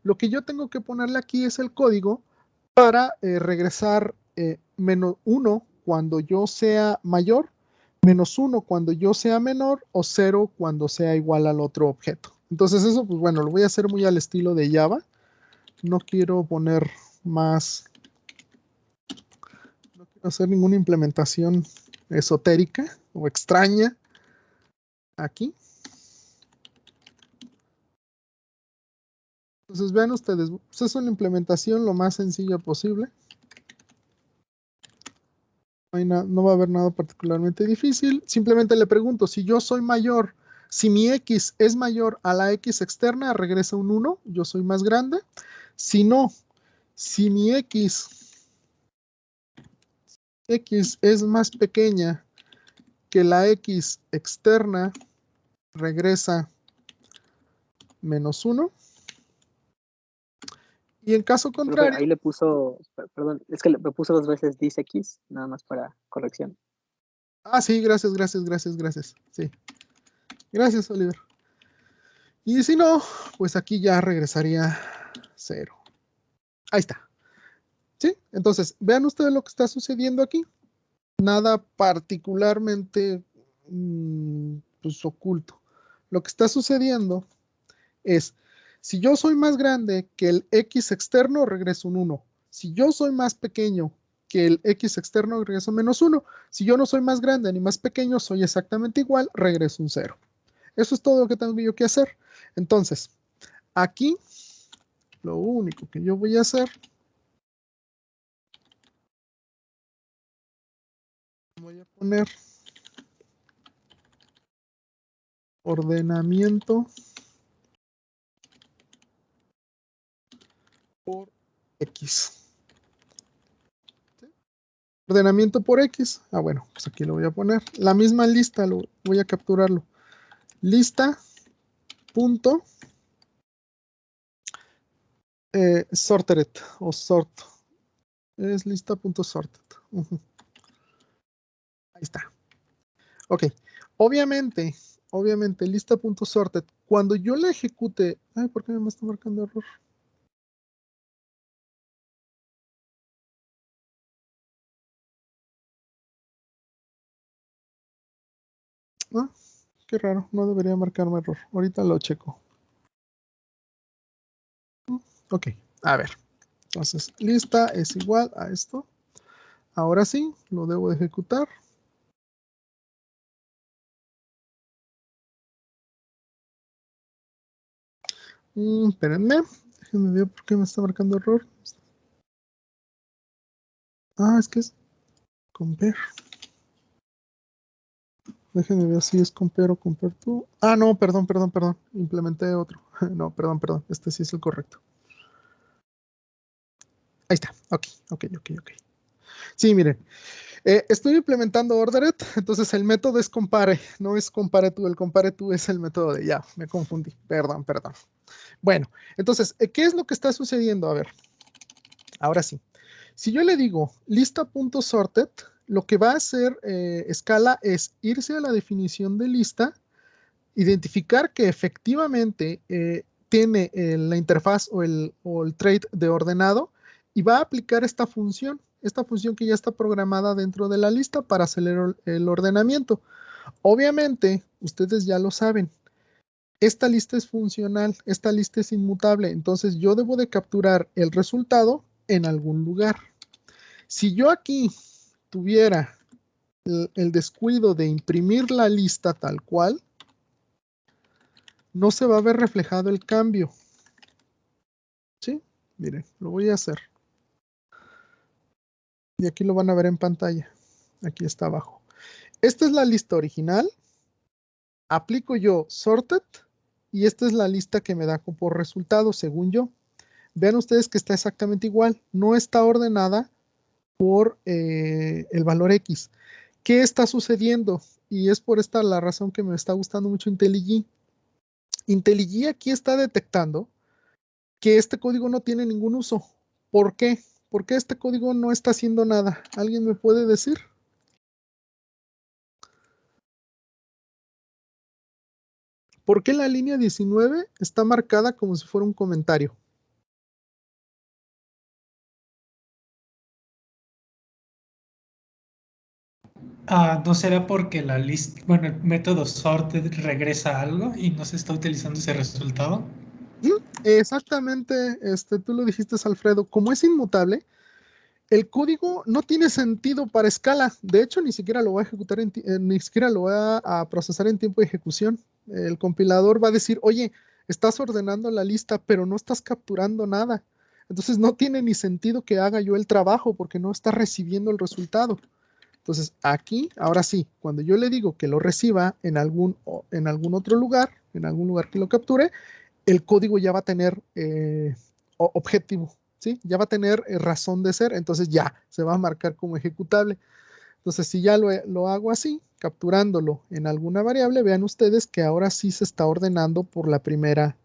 Lo que yo tengo que ponerle aquí es el código para regresar -1 cuando yo sea mayor, -1 cuando yo sea menor o 0 cuando sea igual al otro objeto. Entonces eso, pues bueno, lo voy a hacer muy al estilo de Java. No quiero poner más, no quiero hacer ninguna implementación esotérica o extraña aquí. Entonces vean ustedes, pues es una implementación lo más sencilla posible. No va a haber nada particularmente difícil. Simplemente le pregunto, si yo soy mayor, si mi X es mayor a la X externa, regresa un 1, yo soy más grande. Si no, si mi X es más pequeña que la X externa, regresa -1. Y en caso Profe, contrario, ahí le puso, perdón, es que me puso 2 veces dice X, nada más para corrección. sí, gracias. Sí, gracias, Oliver. Y si no, pues aquí ya regresaría 0. Ahí está. ¿Sí? Entonces, vean ustedes lo que está sucediendo aquí. Nada particularmente pues, oculto. Lo que está sucediendo es, si yo soy más grande que el X externo, regreso un 1. Si yo soy más pequeño que el X externo, regreso -1. Si yo no soy más grande ni más pequeño, soy exactamente igual, regreso un 0. Eso es todo lo que tengo yo que hacer. Entonces, aquí, lo único que yo voy a hacer, voy a poner ordenamiento por X. ¿Sí? Ordenamiento por X. Ah, bueno, pues aquí lo voy a poner. La misma lista, voy a capturarlo. Lista punto sorted o sort. Es lista punto sorted. Ahí está. Ok. Obviamente, lista.sorted, cuando yo la ejecute, ay, ¿por qué me está marcando error? Ah, qué raro, no debería marcarme error. Ahorita lo checo. Ok, a ver. Entonces, lista es igual a esto. Ahora sí, lo debo de ejecutar. Espérenme. Déjenme ver por qué me está marcando error. Ah, es que es compare. Déjenme ver si es compare o compare to. Ah, no, perdón. Implementé otro. No, perdón. Este sí es el correcto. Ahí está. Ok. Sí, miren. Estoy implementando ordered, entonces el método es compare, no es compare to. El compare to es el método de ya, me confundí. Perdón. Bueno, entonces, ¿qué es lo que está sucediendo? A ver, ahora sí. Si yo le digo lista.sorted, lo que va a hacer Scala es irse a la definición de lista, identificar que efectivamente tiene la interfaz o el trait de ordenado y va a aplicar esta función que ya está programada dentro de la lista para hacer el ordenamiento. Obviamente, ustedes ya lo saben, esta lista es funcional, esta lista es inmutable, entonces yo debo de capturar el resultado en algún lugar. Si yo aquí tuviera el descuido de imprimir la lista tal cual, no se va a ver reflejado el cambio. ¿Sí? Miren, lo voy a hacer. Y aquí lo van a ver en pantalla. Aquí está abajo. Esta es la lista original. Aplico yo sorted y esta es la lista que me da por resultado, según yo. Vean ustedes que está exactamente igual. No está ordenada por el valor X. ¿Qué está sucediendo? Y es por esta la razón que me está gustando mucho IntelliJ. IntelliJ aquí está detectando que este código no tiene ningún uso. ¿Por qué? ¿Por qué este código no está haciendo nada? ¿Alguien me puede decir? ¿Por qué la línea 19 está marcada como si fuera un comentario? ¿No será porque la lista, bueno, el método sorted regresa algo y no se está utilizando ese resultado? Exactamente, tú lo dijiste, Alfredo. Como es inmutable, el código no tiene sentido para Scala. De hecho, ni siquiera lo va a ejecutar, ni siquiera lo va a procesar en tiempo de ejecución. El compilador va a decir, oye, estás ordenando la lista, pero no estás capturando nada. Entonces no tiene ni sentido que haga yo el trabajo porque no está recibiendo el resultado. Entonces aquí, ahora sí, cuando yo le digo que lo reciba en algún otro lugar, en algún lugar que lo capture, el código ya va a tener objetivo, ¿sí? Ya va a tener razón de ser, entonces ya se va a marcar como ejecutable. Entonces, si ya lo hago así, capturándolo en alguna variable, vean ustedes que ahora sí se está ordenando por la primera,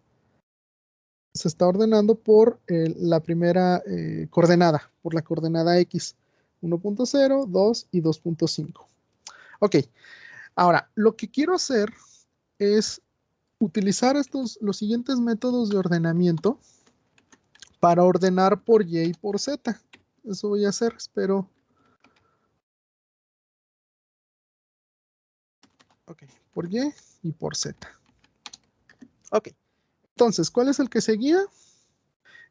la primera coordenada, por la coordenada X, 1.0, 2 y 2.5. Ok, ahora, lo que quiero hacer es utilizar los siguientes métodos de ordenamiento para ordenar por Y y por Z. Eso voy a hacer, espero. Ok, por Y y por Z. Ok, entonces, ¿cuál es el que seguía?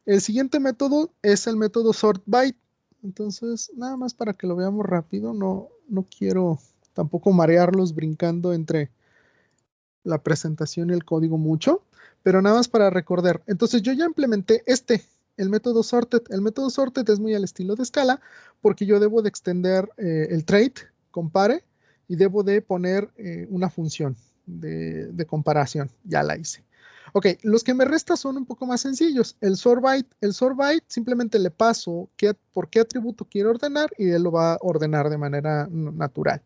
El siguiente método es el método sort by. Entonces, nada más para que lo veamos rápido, no quiero tampoco marearlos brincando entre la presentación y el código mucho, pero nada más para recordar. Entonces, yo ya implementé el método sorted. El método sorted es muy al estilo de Scala porque yo debo de extender el trait, compare, y debo de poner una función. de comparación. Ya la hice. Ok, los que me restan son un poco más sencillos. El sort byte simplemente le paso por qué atributo quiero ordenar y él lo va a ordenar de manera natural.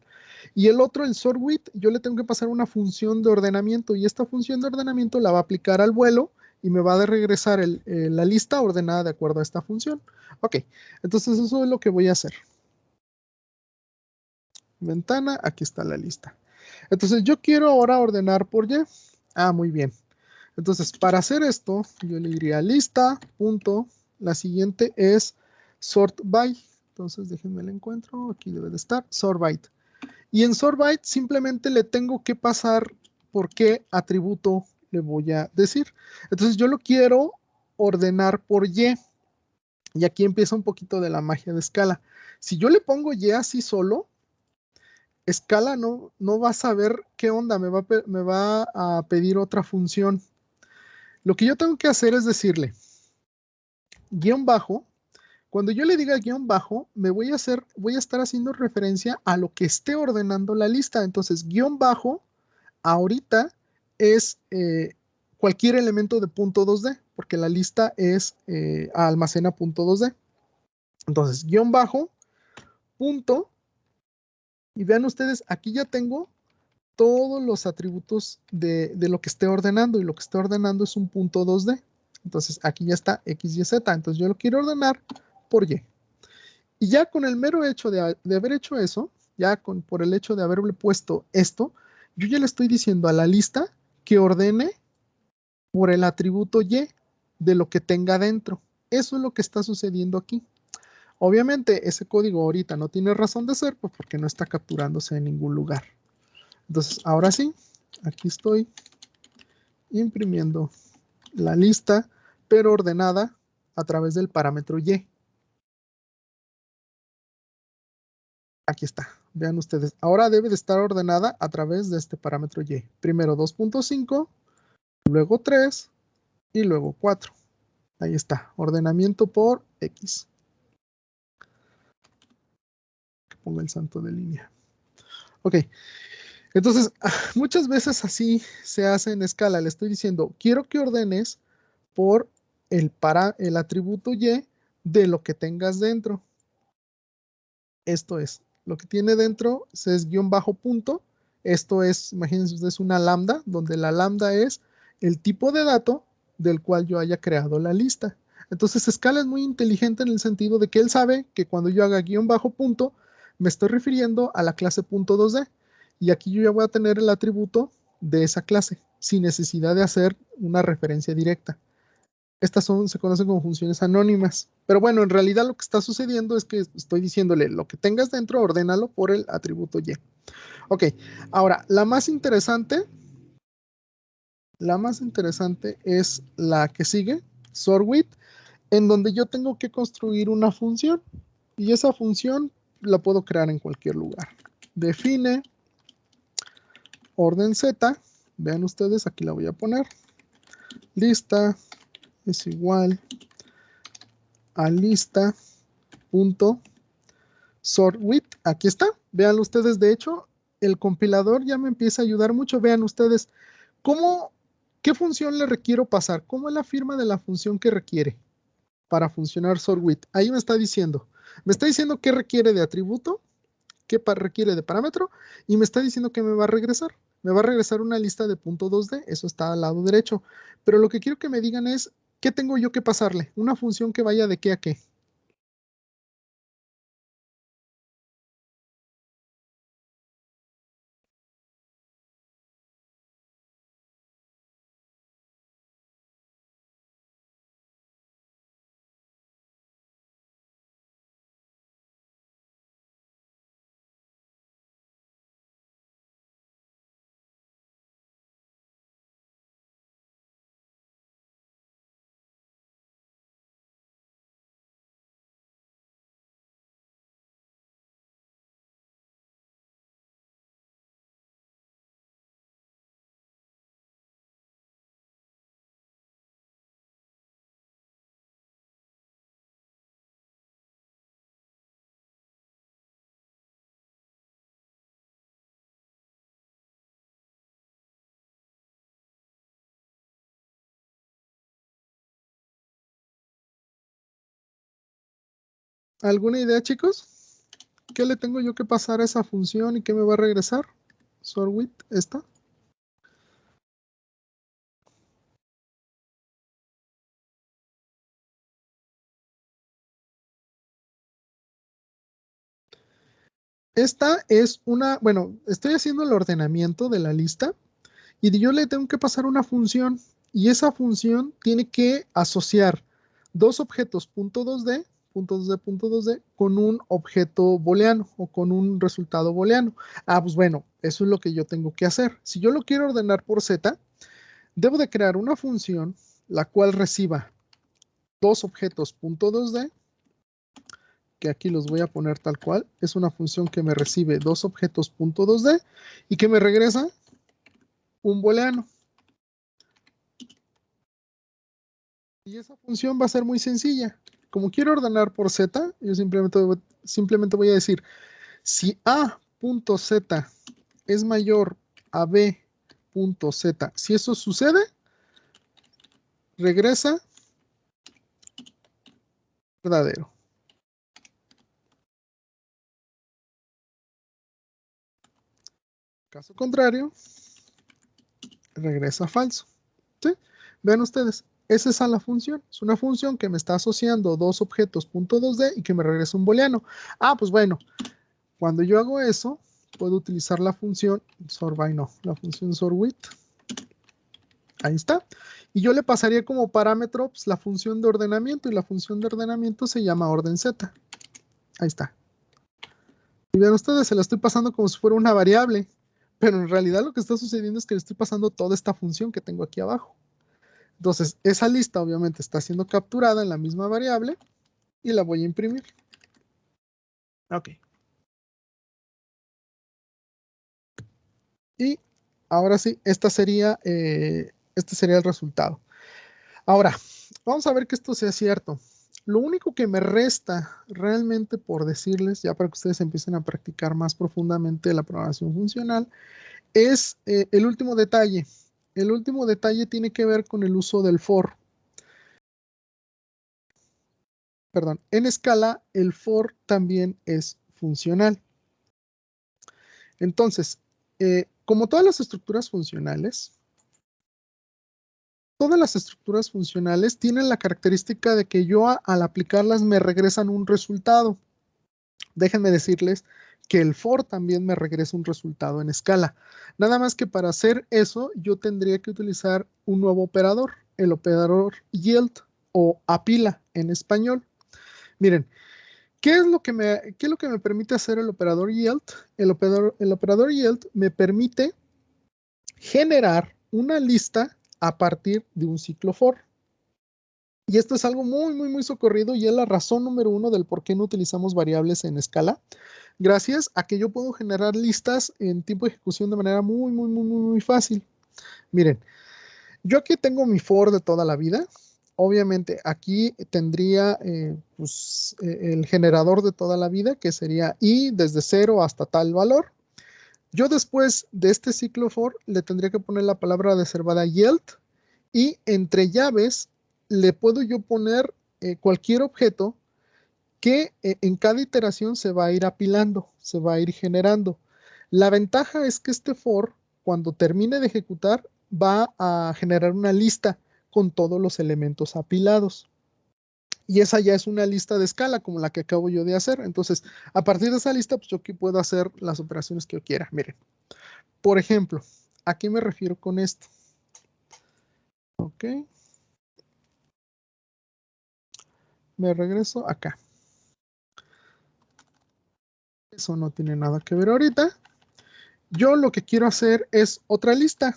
Y el otro, el sort with, yo le tengo que pasar una función de ordenamiento y esta función de ordenamiento la va a aplicar al vuelo y me va a regresar la lista ordenada de acuerdo a esta función. Ok, entonces eso es lo que voy a hacer. Ventana, aquí está la lista. Entonces yo quiero ahora ordenar por Y. Ah, muy bien. Entonces para hacer esto, yo le diría lista, punto. La siguiente es sort by. Entonces déjenme el encuentro. Aquí debe de estar, sort byte. Y en sort byte simplemente le tengo que pasar por qué atributo le voy a decir. Entonces yo lo quiero ordenar por Y. Y aquí empieza un poquito de la magia de Scala. Si yo le pongo Y así solo, Scala no va a saber qué onda, me va a pedir otra función. Lo que yo tengo que hacer es decirle, guión bajo, cuando yo le diga guión bajo, voy a estar haciendo referencia a lo que esté ordenando la lista. Entonces, guión bajo, ahorita es cualquier elemento de punto 2D, porque la lista es almacena punto 2D. Entonces, guión bajo, punto, y vean ustedes, aquí ya tengo todos los atributos de lo que esté ordenando y lo que esté ordenando es un punto 2D. Entonces aquí ya está X, Y, Z. Entonces yo lo quiero ordenar por Y. Y ya con el mero hecho de haber hecho eso, por el hecho de haberle puesto esto, yo ya le estoy diciendo a la lista que ordene por el atributo Y de lo que tenga dentro. Eso es lo que está sucediendo aquí. Obviamente ese código ahorita no tiene razón de ser pues porque no está capturándose en ningún lugar. Entonces, ahora sí, aquí estoy imprimiendo la lista, pero ordenada a través del parámetro Y. Aquí está, vean ustedes. Ahora debe de estar ordenada a través de este parámetro Y. Primero 2.5, luego 3 y luego 4. Ahí está, ordenamiento por X. Que ponga el santo de línea. Ok, entonces muchas veces así se hace en escala. Le estoy diciendo, quiero que ordenes por el atributo Y de lo que tengas dentro. Esto es, lo que tiene dentro es guión bajo punto. Esto es, imagínense ustedes una lambda, donde la lambda es el tipo de dato del cual yo haya creado la lista. Entonces Scala es muy inteligente en el sentido de que él sabe que cuando yo haga guión bajo punto, me estoy refiriendo a la clase punto 2D. Y aquí yo ya voy a tener el atributo de esa clase, sin necesidad de hacer una referencia directa. Estas se conocen como funciones anónimas. Pero bueno, en realidad lo que está sucediendo es que estoy diciéndole lo que tengas dentro, ordénalo por el atributo Y. Ok, ahora, la más interesante es la que sigue, sort with, en donde yo tengo que construir una función. Y esa función la puedo crear en cualquier lugar. Define orden Z. Vean ustedes, aquí la voy a poner. Lista es igual a lista punto sort with, aquí está, vean ustedes, de hecho, el compilador ya me empieza a ayudar mucho, vean ustedes, ¿qué función le requiero pasar? ¿Cómo es la firma de la función que requiere para funcionar sort with? Ahí me está diciendo qué requiere de atributo, qué requiere de parámetro, y me está diciendo que me va a regresar. Me va a regresar una lista de punto 2D, eso está al lado derecho, pero lo que quiero que me digan es, ¿qué tengo yo que pasarle? Una función que vaya de qué a qué. ¿Alguna idea, chicos? ¿Qué le tengo yo que pasar a esa función y qué me va a regresar? Sort with esta. Esta es una, bueno, estoy haciendo el ordenamiento de la lista y yo le tengo que pasar una función y esa función tiene que asociar dos objetos .2D, .2D con un objeto booleano o con un resultado booleano. Ah, pues bueno, eso es lo que yo tengo que hacer. Si yo lo quiero ordenar por Z, debo de crear una función la cual reciba dos objetos .2D, que aquí los voy a poner tal cual. Es una función que me recibe dos objetos .2D y que me regresa un booleano. Y esa función va a ser muy sencilla. Como quiero ordenar por Z, yo simplemente voy a decir, si A.Z es mayor a B.Z, si eso sucede, regresa verdadero. Caso contrario, regresa falso. ¿Sí? Vean ustedes, esa es la función. Es una función que me está asociando dos objetos .2D y que me regresa un booleano. Ah, pues bueno, cuando yo hago eso, puedo utilizar la función sort by, no, la función sort with. Ahí está. Y yo le pasaría como parámetro pues, la función de ordenamiento y la función de ordenamiento se llama orden Z. Ahí está. Y vean ustedes, se la estoy pasando como si fuera una variable, pero en realidad lo que está sucediendo es que le estoy pasando toda esta función que tengo aquí abajo. Entonces, esa lista obviamente está siendo capturada en la misma variable y la voy a imprimir. Ok. Y ahora sí, este sería el resultado. Ahora, vamos a ver que esto sea cierto. Lo único que me resta realmente por decirles, ya para que ustedes empiecen a practicar más profundamente la programación funcional, es el último detalle. El último detalle tiene que ver con el uso del for. Perdón, en Scala el for también es funcional. Entonces, como todas las estructuras funcionales tienen la característica de que yo al aplicarlas me regresan un resultado. Déjenme decirles que el for también me regresa un resultado en escala. Nada más que para hacer eso yo tendría que utilizar un nuevo operador, el operador yield o apila en español. Miren, ¿qué es lo que me permite hacer el operador yield? El operador yield me permite generar una lista a partir de un ciclo for. Y esto es algo muy, muy, muy socorrido y es la razón número uno del por qué no utilizamos variables en escala. Gracias a que yo puedo generar listas en tiempo de ejecución de manera muy, muy, muy, muy, muy fácil. Miren, yo aquí tengo mi for de toda la vida. Obviamente aquí tendría el generador de toda la vida, que sería i desde 0 hasta tal valor. Yo después de este ciclo for le tendría que poner la palabra reservada yield y entre llaves le puedo yo poner cualquier objeto que en cada iteración se va a ir apilando, se va a ir generando. La ventaja es que este for, cuando termine de ejecutar, va a generar una lista con todos los elementos apilados. Y esa ya es una lista de escala como la que acabo yo de hacer. Entonces, a partir de esa lista, pues yo aquí puedo hacer las operaciones que yo quiera. Miren, por ejemplo, ¿a qué me refiero con esto? Ok. Me regreso acá. Eso no tiene nada que ver ahorita. Yo lo que quiero hacer es otra lista.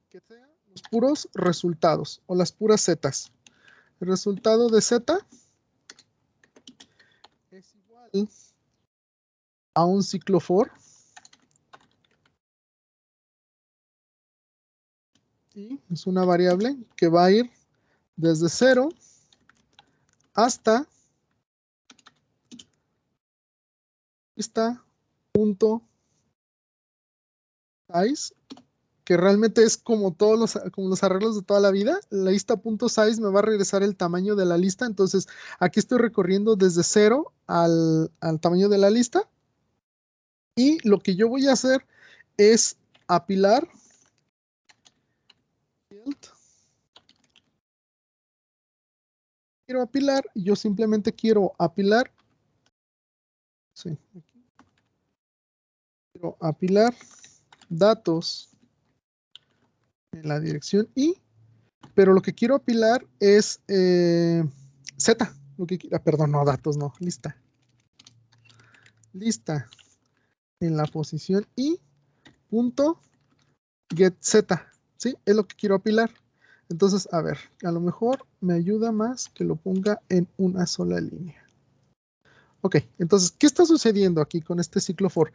Que sean los puros resultados o las puras zetas. El resultado de z es igual a un ciclo for y es una variable que va a ir desde 0 hasta lista punto size que realmente es como como los arreglos de toda la vida. La lista.size me va a regresar el tamaño de la lista. Entonces, aquí estoy recorriendo desde 0 al tamaño de la lista. Y lo que yo voy a hacer es apilar. Quiero apilar, y yo simplemente quiero apilar. Sí, quiero apilar datos en la dirección I, pero lo que quiero apilar es Z. Perdón, no, datos, no, lista. Lista en la posición I, punto get Z, ¿sí? Es lo que quiero apilar. Entonces, a ver, a lo mejor me ayuda más que lo ponga en una sola línea. Ok, entonces, ¿qué está sucediendo aquí con este ciclo for?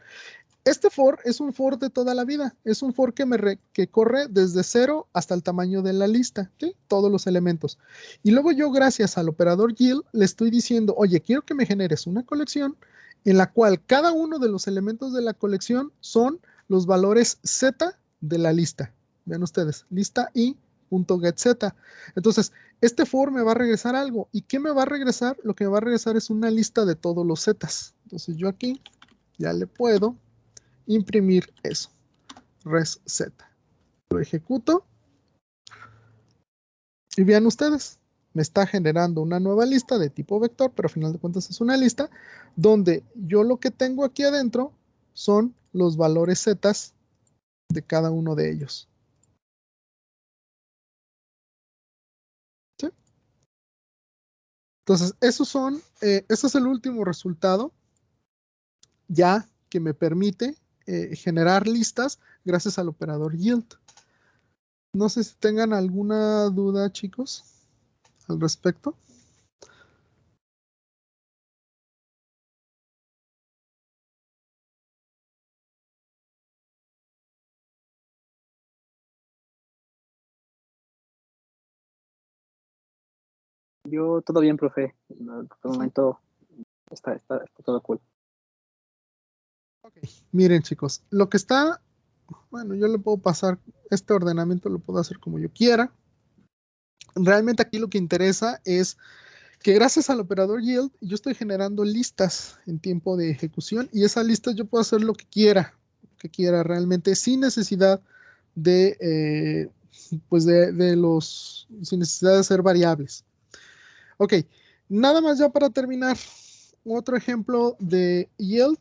Este for es un for de toda la vida. Es un for que corre desde 0 hasta el tamaño de la lista, ¿sí? Todos los elementos. Y luego yo, gracias al operador yield, le estoy diciendo, oye, quiero que me generes una colección en la cual cada uno de los elementos de la colección son los valores Z de la lista. Vean ustedes, lista i.getZ. Entonces, este for me va a regresar algo. ¿Y qué me va a regresar? Lo que me va a regresar es una lista de todos los Z's. Entonces, yo aquí ya le puedo imprimir eso, res Z. Lo ejecuto y vean ustedes, me está generando una nueva lista de tipo vector, pero al final de cuentas es una lista donde yo lo que tengo aquí adentro son los valores Z de cada uno de ellos. ¿Sí? Entonces, ese es el último resultado ya que me permite generar listas gracias al operador yield. No sé si tengan alguna duda, chicos, al respecto. Yo todo bien, profe. No, por el momento está todo cool. Ok, miren, chicos, lo que está, bueno, yo le puedo pasar, este ordenamiento lo puedo hacer como yo quiera. Realmente aquí lo que interesa es que gracias al operador yield, yo estoy generando listas en tiempo de ejecución y esas listas yo puedo hacer lo que quiera realmente sin necesidad de, pues sin necesidad de hacer variables. Ok, nada más ya para terminar, otro ejemplo de yield.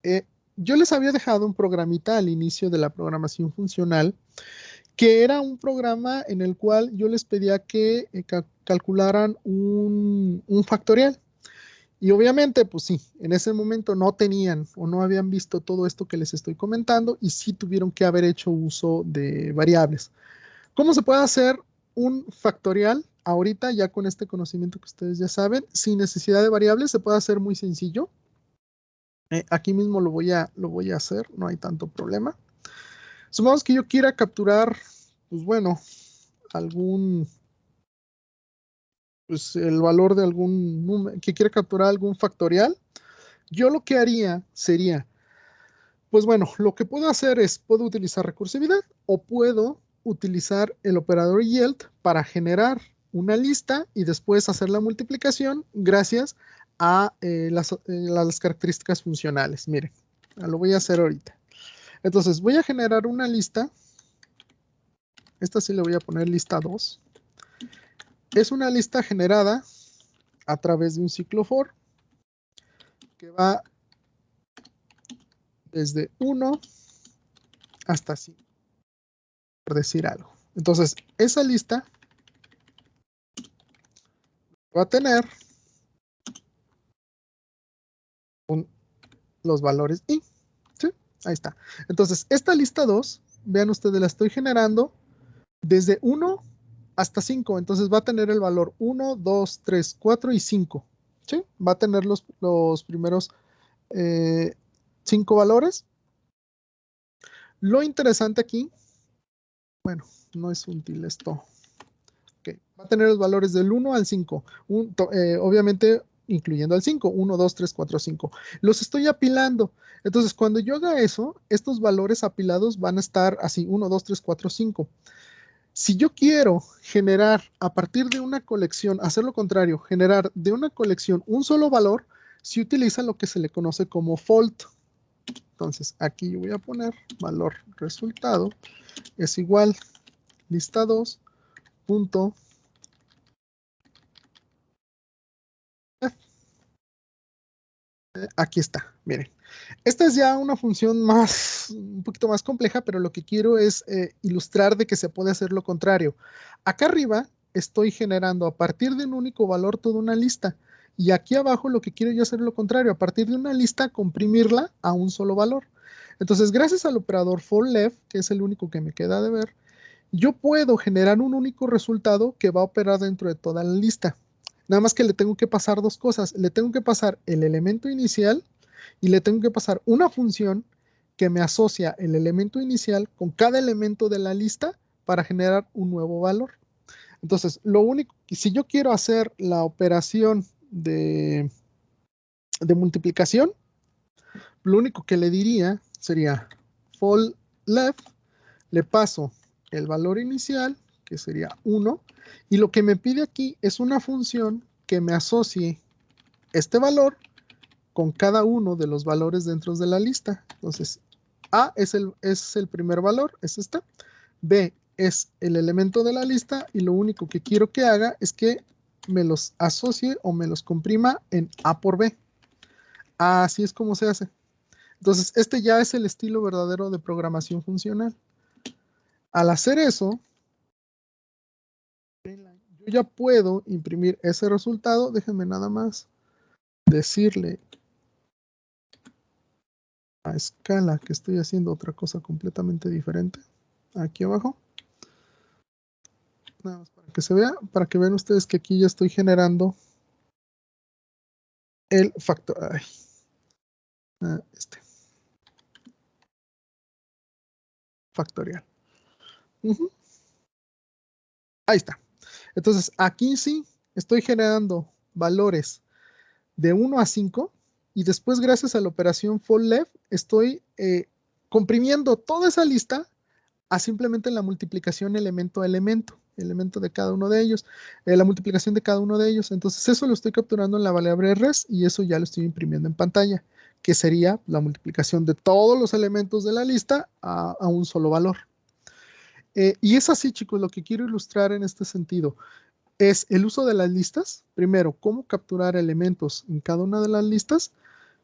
Eh, yo les había dejado un programita al inicio de la programación funcional, que era un programa en el cual yo les pedía que calcularan un factorial. Y obviamente, pues sí, en ese momento no tenían o no habían visto todo esto que les estoy comentando y sí tuvieron que haber hecho uso de variables. ¿Cómo se puede hacer un factorial ahorita ya con este conocimiento que ustedes ya saben, sin necesidad de variables? Se puede hacer muy sencillo. Aquí mismo lo voy a hacer, no hay tanto problema. Supongamos que yo quiera capturar, pues bueno, pues el valor de algún número, que quiera capturar algún factorial. Yo lo que haría sería, pues bueno, lo que puedo hacer es, puedo utilizar recursividad o puedo utilizar el operador yield para generar una lista y después hacer la multiplicación gracias a las características funcionales. Miren, lo voy a hacer ahorita. Entonces, voy a generar una lista. Esta sí le voy a poner lista 2. Es una lista generada a través de un ciclo for que va desde 1 hasta 5, por decir algo. Entonces, esa lista va a tener los valores i. ¿Sí? Ahí está. Entonces, esta lista 2, vean ustedes, la estoy generando desde 1 hasta 5. Entonces, va a tener el valor 1, 2, 3, 4 y 5. ¿Sí? Va a tener los primeros 5 valores. Lo interesante aquí, bueno, no es útil esto. Okay. Va a tener los valores del 1 al 5. Obviamente, incluyendo al 5, 1, 2, 3, 4, 5. Los estoy apilando. Entonces, cuando yo haga eso, estos valores apilados van a estar así, 1, 2, 3, 4, 5. Si yo quiero generar a partir de una colección, hacer lo contrario, generar de una colección un solo valor, se utiliza lo que se le conoce como fold. Entonces, aquí yo voy a poner valor resultado es igual lista 2 punto aquí está, miren. Esta es ya una función un poquito más compleja, pero lo que quiero es ilustrar de que se puede hacer lo contrario. Acá arriba estoy generando a partir de un único valor toda una lista. Y aquí abajo lo que quiero yo hacer lo contrario, a partir de una lista comprimirla a un solo valor. Entonces, gracias al operador for left, que es el único que me queda de ver, yo puedo generar un único resultado que va a operar dentro de toda la lista. Nada más que le tengo que pasar dos cosas. Le tengo que pasar el elemento inicial y le tengo que pasar una función que me asocia el elemento inicial con cada elemento de la lista para generar un nuevo valor. Entonces, lo único, si yo quiero hacer la operación de multiplicación, lo único que le diría sería for left, le paso el valor inicial, que sería 1, y lo que me pide aquí es una función que me asocie este valor con cada uno de los valores dentro de la lista. Entonces, A es el primer valor, es esta. B es el elemento de la lista y lo único que quiero que haga es que me los asocie o me los comprima en A por B. Así es como se hace. Entonces, este ya es el estilo verdadero de programación funcional. Al hacer eso, yo ya puedo imprimir ese resultado. Déjenme nada más decirle a escala que estoy haciendo otra cosa completamente diferente. Aquí abajo. Nada más para que se vea, para que vean ustedes que aquí ya estoy generando el factor. Factorial. Ahí está. Entonces, aquí sí estoy generando valores de 1 a 5 y después, gracias a la operación for left, estoy comprimiendo toda esa lista a simplemente la multiplicación elemento a elemento de cada uno de ellos, la multiplicación de cada uno de ellos. Entonces, eso lo estoy capturando en la variable res y eso ya lo estoy imprimiendo en pantalla, que sería la multiplicación de todos los elementos de la lista a un solo valor. Y es así, chicos, lo que quiero ilustrar en este sentido es el uso de las listas. Primero, cómo capturar elementos en cada una de las listas,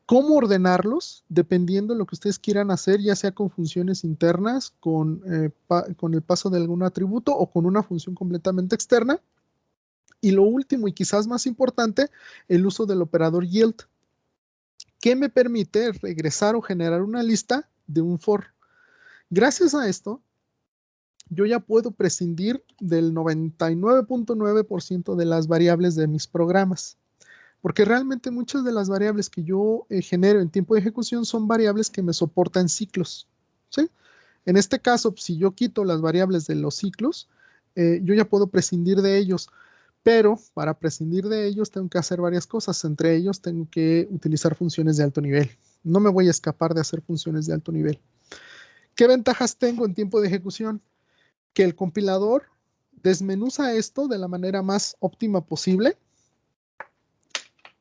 cómo ordenarlos, dependiendo de lo que ustedes quieran hacer, ya sea con funciones internas, con el paso de algún atributo o con una función completamente externa. Y lo último y quizás más importante, el uso del operador yield, que me permite regresar o generar una lista de un for. Gracias a esto, yo ya puedo prescindir del 99.9% de las variables de mis programas. Porque realmente muchas de las variables que yo genero en tiempo de ejecución son variables que me soportan ciclos. ¿Sí? En este caso, si yo quito las variables de los ciclos, yo ya puedo prescindir de ellos. Pero para prescindir de ellos tengo que hacer varias cosas. Entre ellos tengo que utilizar funciones de alto nivel. No me voy a escapar de hacer funciones de alto nivel. ¿Qué ventajas tengo en tiempo de ejecución? Que el compilador desmenuza esto de la manera más óptima posible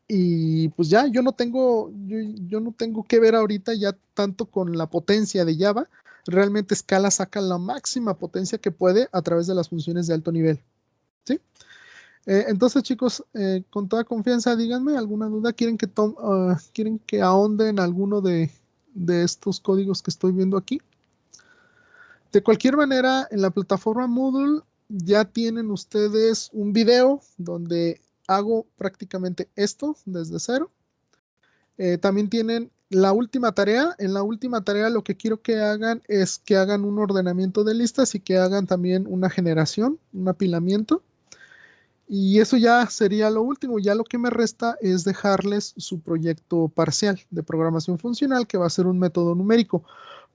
y pues ya yo no tengo que ver ahorita ya tanto con la potencia de Java. Realmente Scala saca la máxima potencia que puede a través de las funciones de alto nivel. ¿Sí? Entonces, chicos, con toda confianza, díganme alguna duda. ¿Quieren que ahonde en alguno de estos códigos que estoy viendo aquí? De cualquier manera, en la plataforma Moodle ya tienen ustedes un video donde hago prácticamente esto desde cero. También tienen la última tarea. En la última tarea lo que quiero que hagan es que hagan un ordenamiento de listas y que hagan también una generación, un apilamiento. Y eso ya sería lo último. Ya lo que me resta es dejarles su proyecto parcial de programación funcional, que va a ser un método numérico.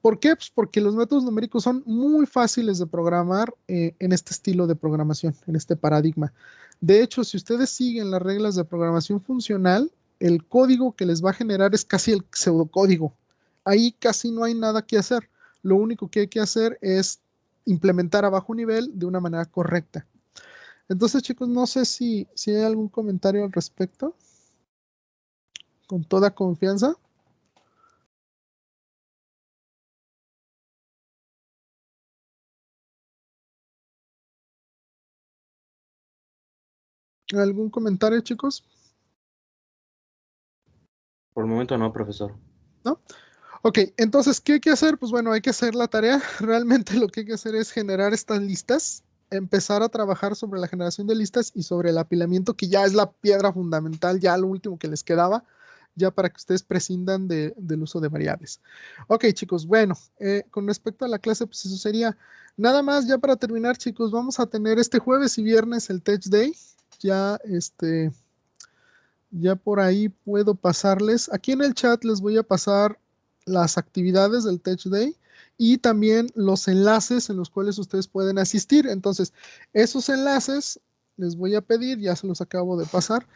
¿Por qué? Pues porque los métodos numéricos son muy fáciles de programar en este estilo de programación, en este paradigma. De hecho, si ustedes siguen las reglas de programación funcional, el código que les va a generar es casi el pseudocódigo. Ahí casi no hay nada que hacer. Lo único que hay que hacer es implementar a bajo nivel de una manera correcta. Entonces, chicos, no sé si hay algún comentario al respecto. Con toda confianza. ¿Algún comentario, chicos? Por el momento no, profesor. ¿No? Ok, entonces, ¿qué hay que hacer? Pues bueno, hay que hacer la tarea. Realmente lo que hay que hacer es generar estas listas, empezar a trabajar sobre la generación de listas y sobre el apilamiento, que ya es la piedra fundamental, ya lo último que les quedaba, ya para que ustedes prescindan del uso de variables. Ok, chicos, bueno, con respecto a la clase, pues eso sería nada más. Ya para terminar, chicos, vamos a tener este jueves y viernes el Tech Day. Ya por ahí puedo pasarles. Aquí en el chat les voy a pasar las actividades del Tech Day y también los enlaces en los cuales ustedes pueden asistir. Entonces, esos enlaces les voy a pedir, ya se los acabo de pasar.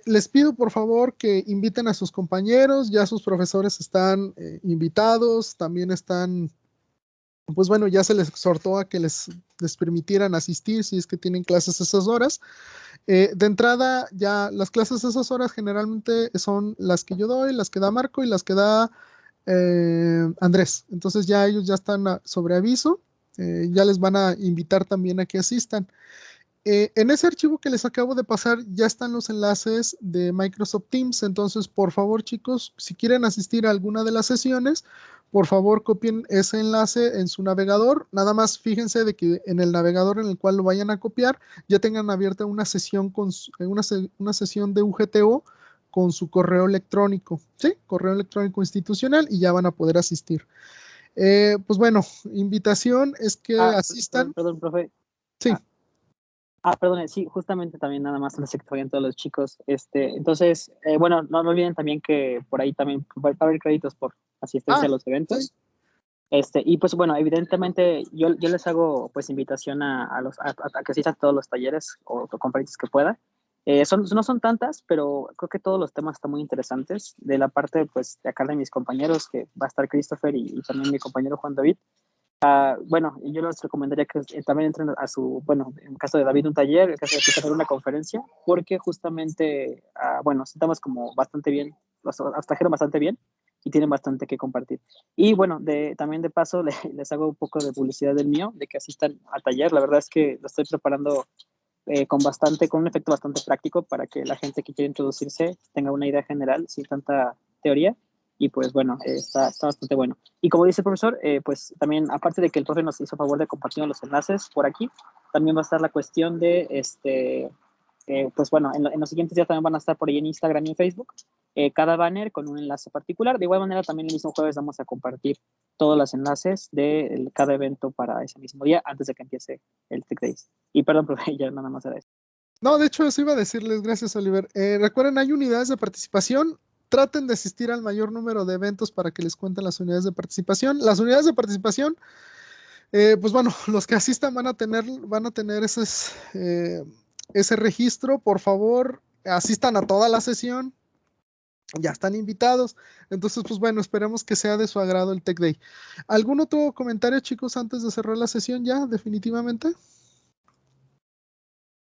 Les pido por favor que inviten a sus compañeros, ya sus profesores están invitados, también están, pues bueno, ya se les exhortó a que les permitieran asistir si es que tienen clases a esas horas. De entrada, ya las clases a esas horas generalmente son las que yo doy, las que da Marco y las que da Andrés. Entonces ya ellos ya están sobre aviso, ya les van a invitar también a que asistan. En ese archivo que les acabo de pasar ya están los enlaces de Microsoft Teams. Entonces, por favor, chicos, si quieren asistir a alguna de las sesiones, por favor copien ese enlace en su navegador. Nada más fíjense de que en el navegador en el cual lo vayan a copiar ya tengan abierta una sesión una sesión de UGTO con su correo electrónico, ¿sí? Correo electrónico institucional y ya van a poder asistir. Pues bueno, invitación es que asistan. Perdón, profe. Sí. Perdón, sí, justamente también nada más en que vayan todos los chicos. Entonces, bueno, no olviden también que por ahí también va a haber créditos por asistencia a los eventos. Sí. Y pues bueno, evidentemente yo les hago pues invitación a que asistan a todos los talleres o conferencias que pueda. No son tantas, pero creo que todos los temas están muy interesantes. De la parte pues de acá de mis compañeros, que va a estar Christopher y también mi compañero Juan David. Bueno, yo les recomendaría que también entren a bueno, en el caso de David un taller, en el caso de Christopher una conferencia, porque justamente, bueno, sentamos como bastante bien, los abstrajeron bastante bien y tienen bastante que compartir. Y bueno, también de paso les hago un poco de publicidad del mío, de que asistan al taller. La verdad es que lo estoy preparando con un efecto bastante práctico para que la gente que quiere introducirse tenga una idea general sin tanta teoría. Y pues bueno, está bastante bueno. Y como dice el profesor, pues también, aparte de que el profe nos hizo favor de compartir los enlaces por aquí, también va a estar la cuestión de, pues bueno, en los siguientes días también van a estar por ahí en Instagram y en Facebook, cada banner con un enlace particular. De igual manera, también el mismo jueves vamos a compartir todos los enlaces de cada evento para ese mismo día, antes de que empiece el Tech Days. Y perdón, profe, ya nada más era eso. No, de hecho, eso iba a decirles, gracias, Oliver. Recuerden, hay unidades de participación. Traten de asistir al mayor número de eventos para que les cuenten las unidades de participación. Las unidades de participación, pues bueno, los que asistan van a tener ese registro. Por favor, asistan a toda la sesión. Ya están invitados. Entonces, pues bueno, esperemos que sea de su agrado el Tech Day. ¿Algún otro comentario, chicos, antes de cerrar la sesión ya, definitivamente?